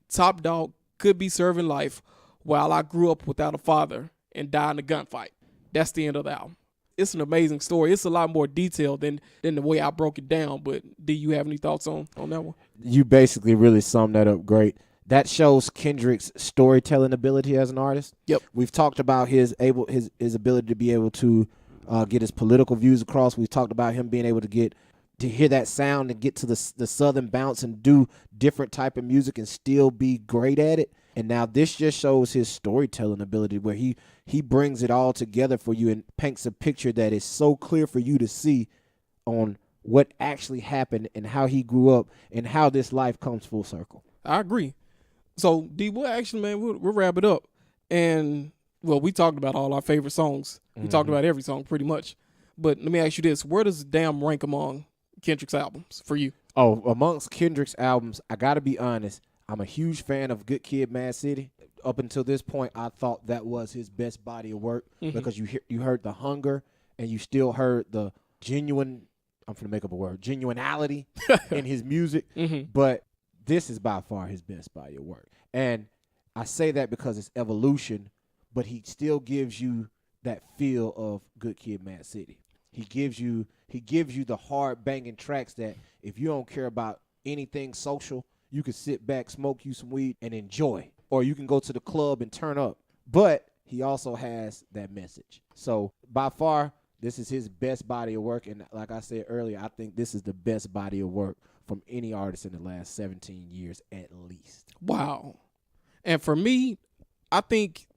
Top Dog could be serving life while I grew up without a father and died in a gunfight. That's the end of the album. It's an amazing story. It's a lot more detailed than the way I broke it down. But do you have any thoughts on that one? You basically really summed that up great. that shows Kendrick's storytelling ability as an artist. Yep. We've talked about his ability to be able to get his political views across. We've talked about him being able to hear that sound and get to the southern bounce and do different type of music and still be great at it. And now this just shows his storytelling ability, where he brings it all together for you and paints a picture that is so clear for you to see on what actually happened and how he grew up and how this life comes full circle. I agree. So, D, we'll actually, man, we'll wrap it up. And, well, we talked about all our favorite songs. We talked about every song pretty much. But let me ask you this. Where does Damn rank among Kendrick's albums for you? Oh, amongst Kendrick's albums, I got to be honest, I'm a huge fan of Good Kid, Mad City. Up until this point, I thought that was his best body of work because you heard the hunger and you still heard the genuine, I'm going to make up a word, genuinality in his music. But this is by far his best body of work. And I say that because it's evolution, but he still gives you that feel of Good Kid, Mad City. He gives you the hard banging tracks that if you don't care about anything social, you can sit back, smoke you some weed, and enjoy. Or you can go to the club and turn up. But he also has that message. So by far, this is his best body of work. And like I said earlier, I think this is the best body of work from any artist in the last 17 years at least. Wow. And for me, I think,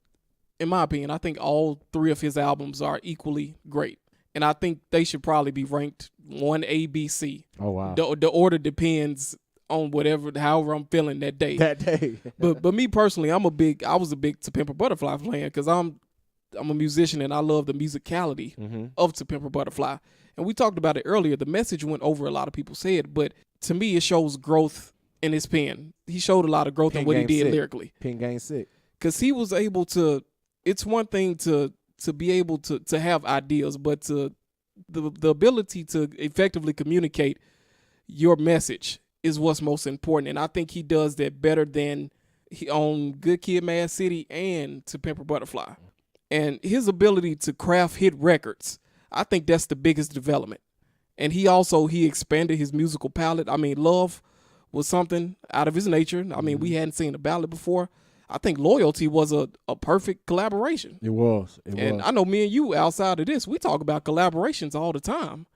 in my opinion, I think all three of his albums are equally great. And I think they should probably be ranked 1A, B, C. Oh, wow. The order depends on however I'm feeling that day. But me personally, I was a big To Pimp a Butterfly fan because I'm a musician and I love the musicality of To Pimp a Butterfly. And we talked about it earlier. The message went over a lot of people's head, but to me, it shows growth in his pen. He showed a lot of growth in what he did lyrically. Pen game sick. Because he was able to, it's one thing to be able to have ideas, but the ability to effectively communicate your message is what's most important. And I think he does that better than on Good Kid, Mad City and To Pimp a Butterfly. And his ability to craft hit records, I think that's the biggest development. And he expanded his musical palette. I mean, Love was something out of his nature. I mean, we hadn't seen a ballad before. I think Loyalty was a perfect collaboration. It was. And I know me and you, outside of this, we talk about collaborations all the time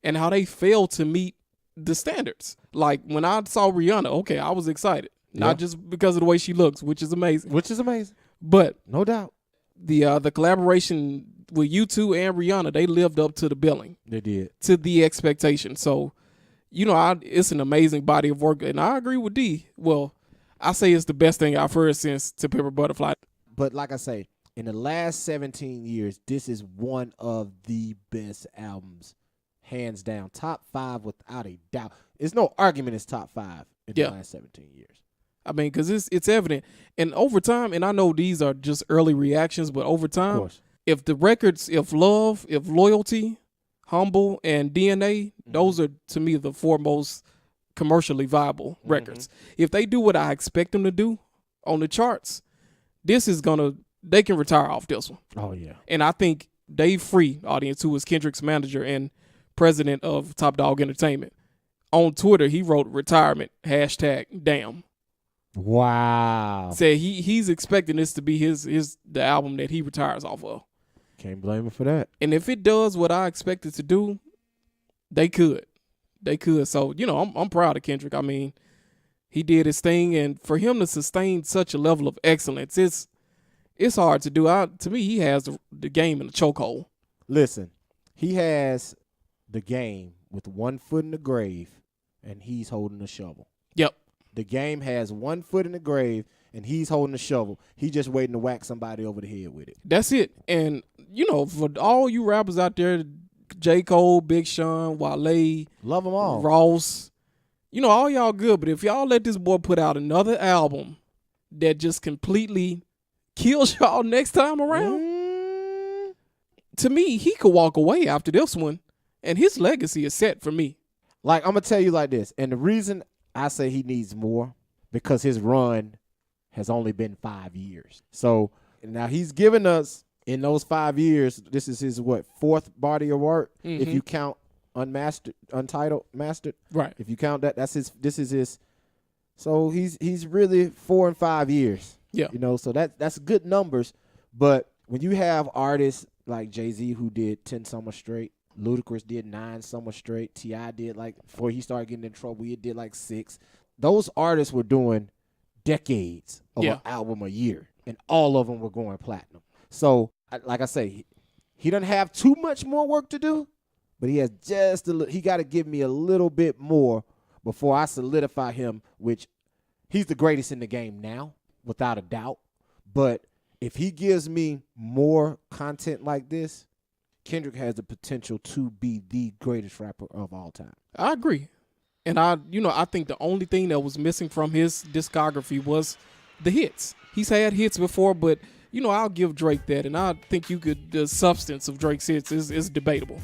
and how they fail to meet the standards. Like when I saw Rihanna, okay, I was excited. Not just because of the way she looks, which is amazing. But no doubt. The collaboration with U2 and Rihanna, they lived up to the billing. They did. To the expectation. So, it's an amazing body of work. And I agree with D. Well, I say it's the best thing I've heard since To Pimp a Butterfly. But like I say, in the last 17 years, this is one of the best albums, hands down. Top 5 without a doubt. There's no argument it's top 5 in the last 17 years. I mean, because it's evident. And over time, and I know these are just early reactions, but over time, if the records, if Love, if Loyalty, Humble, and DNA, those are, to me, the 4 most commercially viable records. If they do what I expect them to do on the charts, they can retire off this one. Oh, yeah. And I think Dave Free, audience, who is Kendrick's manager and president of Top Dog Entertainment, on Twitter, he wrote retirement, #damn. Wow. Said he's expecting this to be the album that he retires off of. Can't blame him for that. And if it does what I expect it to do, they could. So, I'm proud of Kendrick. I mean, he did his thing, and for him to sustain such a level of excellence, it's hard to do. To me, he has the game in the chokehold. Listen, he has the game with one foot in the grave, and he's holding the shovel. Yep. The game has one foot in the grave, and he's holding the shovel. He's just waiting to whack somebody over the head with it. That's it. And, for all you rappers out there, J. Cole, Big Sean, Wale, love them all, Ross, all y'all good. But if y'all let this boy put out another album that just completely kills y'all next time around, to me, he could walk away after this one, and his legacy is set for me. Like, I'm going to tell you like this, and the reason I say he needs more, because his run has only been 5 years. So now he's given us, in those 5 years, this is his, 4th body of work, if you count Untitled, Mastered. Right. If you count that, this is his So he's really 4 and 5 years. Yeah. So that's good numbers. But when you have artists like Jay-Z who did 10 summers straight, Ludacris did 9 summers straight, T.I. did before he started getting in trouble, he did 6. Those artists were doing decades of an album a year, and all of them were going platinum. So, like I say, he doesn't have too much more work to do, but he has just he got to give me a little bit more before I solidify him, which he's the greatest in the game now, without a doubt. But if he gives me more content like this, Kendrick has the potential to be the greatest rapper of all time. I agree. And I think the only thing that was missing from his discography was the hits. He's had hits before, but I'll give Drake that, and I think the substance of Drake's hits is debatable.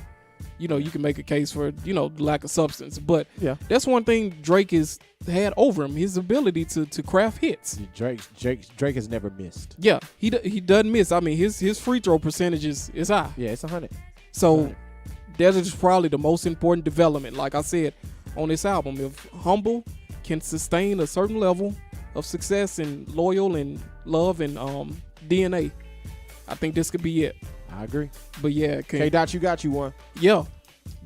You can make a case for lack of substance, but that's one thing Drake has had over him: his ability to craft hits. Drake has never missed. Yeah, he doesn't miss. I mean, his free throw percentage is high. Yeah, it's 100. So that is probably the most important development. Like I said on this album, if Humble can sustain a certain level of success and loyal and love and DNA, I think this could be it. I agree. But yeah, K-Dot, you got you one. Yeah.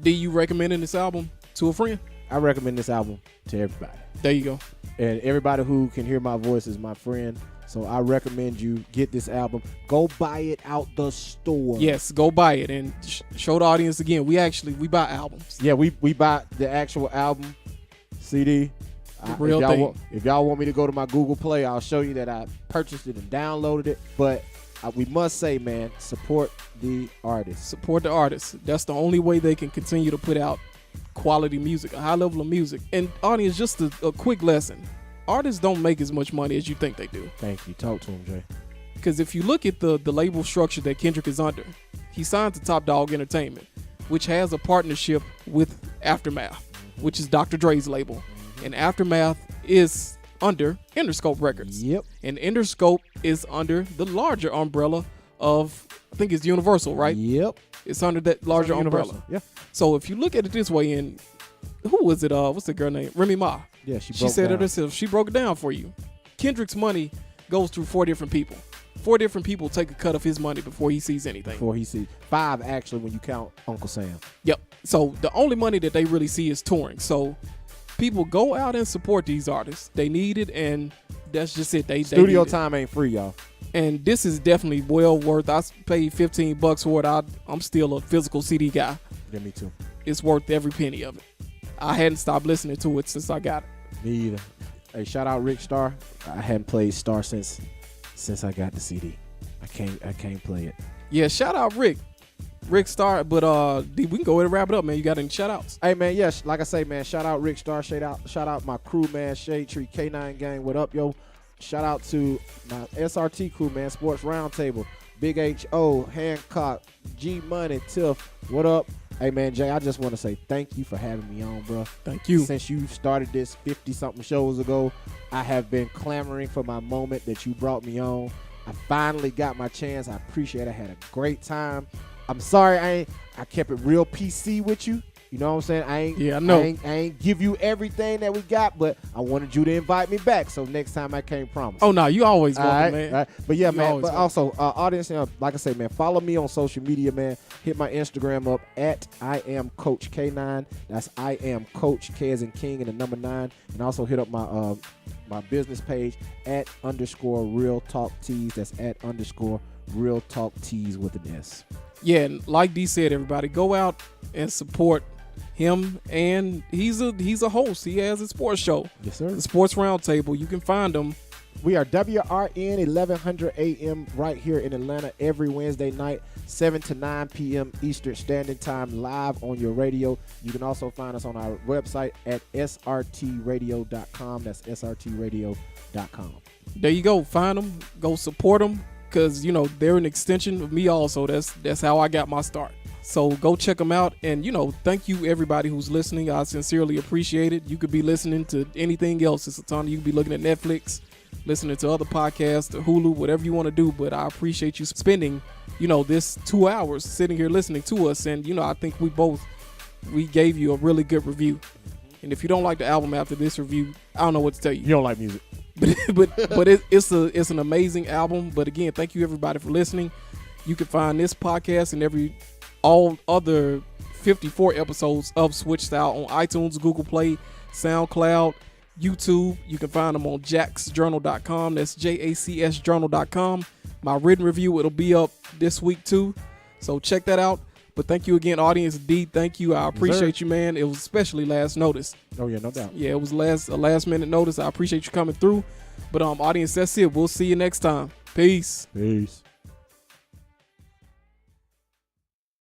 Do you recommend this album to a friend? I recommend this album to everybody. There you go. And everybody who can hear my voice is my friend. So I recommend you get this album. Go buy it out the store. Yes, go buy it and show the audience again. We buy albums. Yeah, we buy the actual album, CD. Real thing. If y'all want me to go to my Google Play, I'll show you that I purchased it and downloaded it. But we must say, man, support the artists. Support the artists. That's the only way they can continue to put out quality music, a high level of music. And audience, just a quick lesson. Artists don't make as much money as you think they do. Thank you. Talk to him, Jay. Because if you look at the label structure that Kendrick is under, he signed to Top Dog Entertainment, which has a partnership with Aftermath, which is Dr. Dre's label. And Aftermath is under Interscope Records. Yep. And Interscope is under the larger umbrella of, I think it's Universal, right? Yep. It's under that larger umbrella. Yeah. So if you look at it this way, and who was it? What's the girl name? Remy Ma. Yeah, she said it herself. She broke it down for you. Kendrick's money goes through 4 different people. 4 different people take a cut of his money before he sees anything. 5 actually when you count Uncle Sam. Yep. So the only money that they really see is touring. So people go out and support these artists. They need it, and that's just it. Studio time ain't free, y'all. And this is definitely well worth. I paid $15 for it. I'm still a physical CD guy. Yeah, me too. It's worth every penny of it. I hadn't stopped listening to it since I got it. Me either. Hey, shout out Rick Starr. I hadn't played Starr since I got the CD. I can't play it. Yeah, shout out Rick Starr. But we can go ahead and wrap it up, man. You got any shout outs? Hey man, yes, like I say, man, shout out Rick Starr, shout out my crew, man, Shade Tree K9 gang, what up, yo? Shout out to my SRT crew, man, Sports Roundtable, Big H.O., Hancock, G Money, Tiff, what up? Hey man, Jay, I just want to say thank you for having me on, bro. Thank you. Since you started this 50-something shows ago, I have been clamoring for my moment that you brought me on. I finally got my chance. I appreciate it. I had a great time. I'm sorry I kept it real PC with you. You know what I'm saying? I know. I ain't give you everything that we got, but I wanted you to invite me back. So next time I can't promise. Oh no, you always welcome, man. All right. But yeah, man. But also, audience, like I say, man, follow me on social media, man. Hit my Instagram up at I am Coach K9. That's I am Coach K as in King and the number 9. And also hit up my my business page at _Real Talk Tees. That's at _Real Talk Tees with an S. Yeah, and like D said, everybody go out and support him, and he's a host. He has a sports show. Yes, sir. The Sports Roundtable. You can find him. We are WRN 1100 AM right here in Atlanta every Wednesday night, 7 to 9 p.m. Eastern Standard Time, live on your radio. You can also find us on our website at srtradio.com. That's srtradio.com. There you go. Find them. Go support them, because they're an extension of me also. That's how I got my start. So go check them out, and thank you everybody who's listening. I sincerely appreciate it. You could be listening to anything else. It's a ton. You could be looking at Netflix, listening to other podcasts, Hulu, whatever you want to do. But I appreciate you spending this 2 hours sitting here listening to us. And I think we gave you a really good review. And if you don't like the album after this review, I don't know what to tell You don't like music. but it's an amazing album. But again, thank you everybody for listening. You can find this podcast and all other 54 episodes of Switch Style on iTunes, Google Play, SoundCloud, YouTube. You can find them on jacksjournal.com. That's JACSjournal.com. My written review, it'll be up this week too. So check that out. But thank you again, audience D. Thank you. I appreciate you, man. It was especially last notice. Oh yeah, no doubt. Yeah, it was a last minute notice. I appreciate you coming through. But audience, that's it. We'll see you next time. Peace. Peace.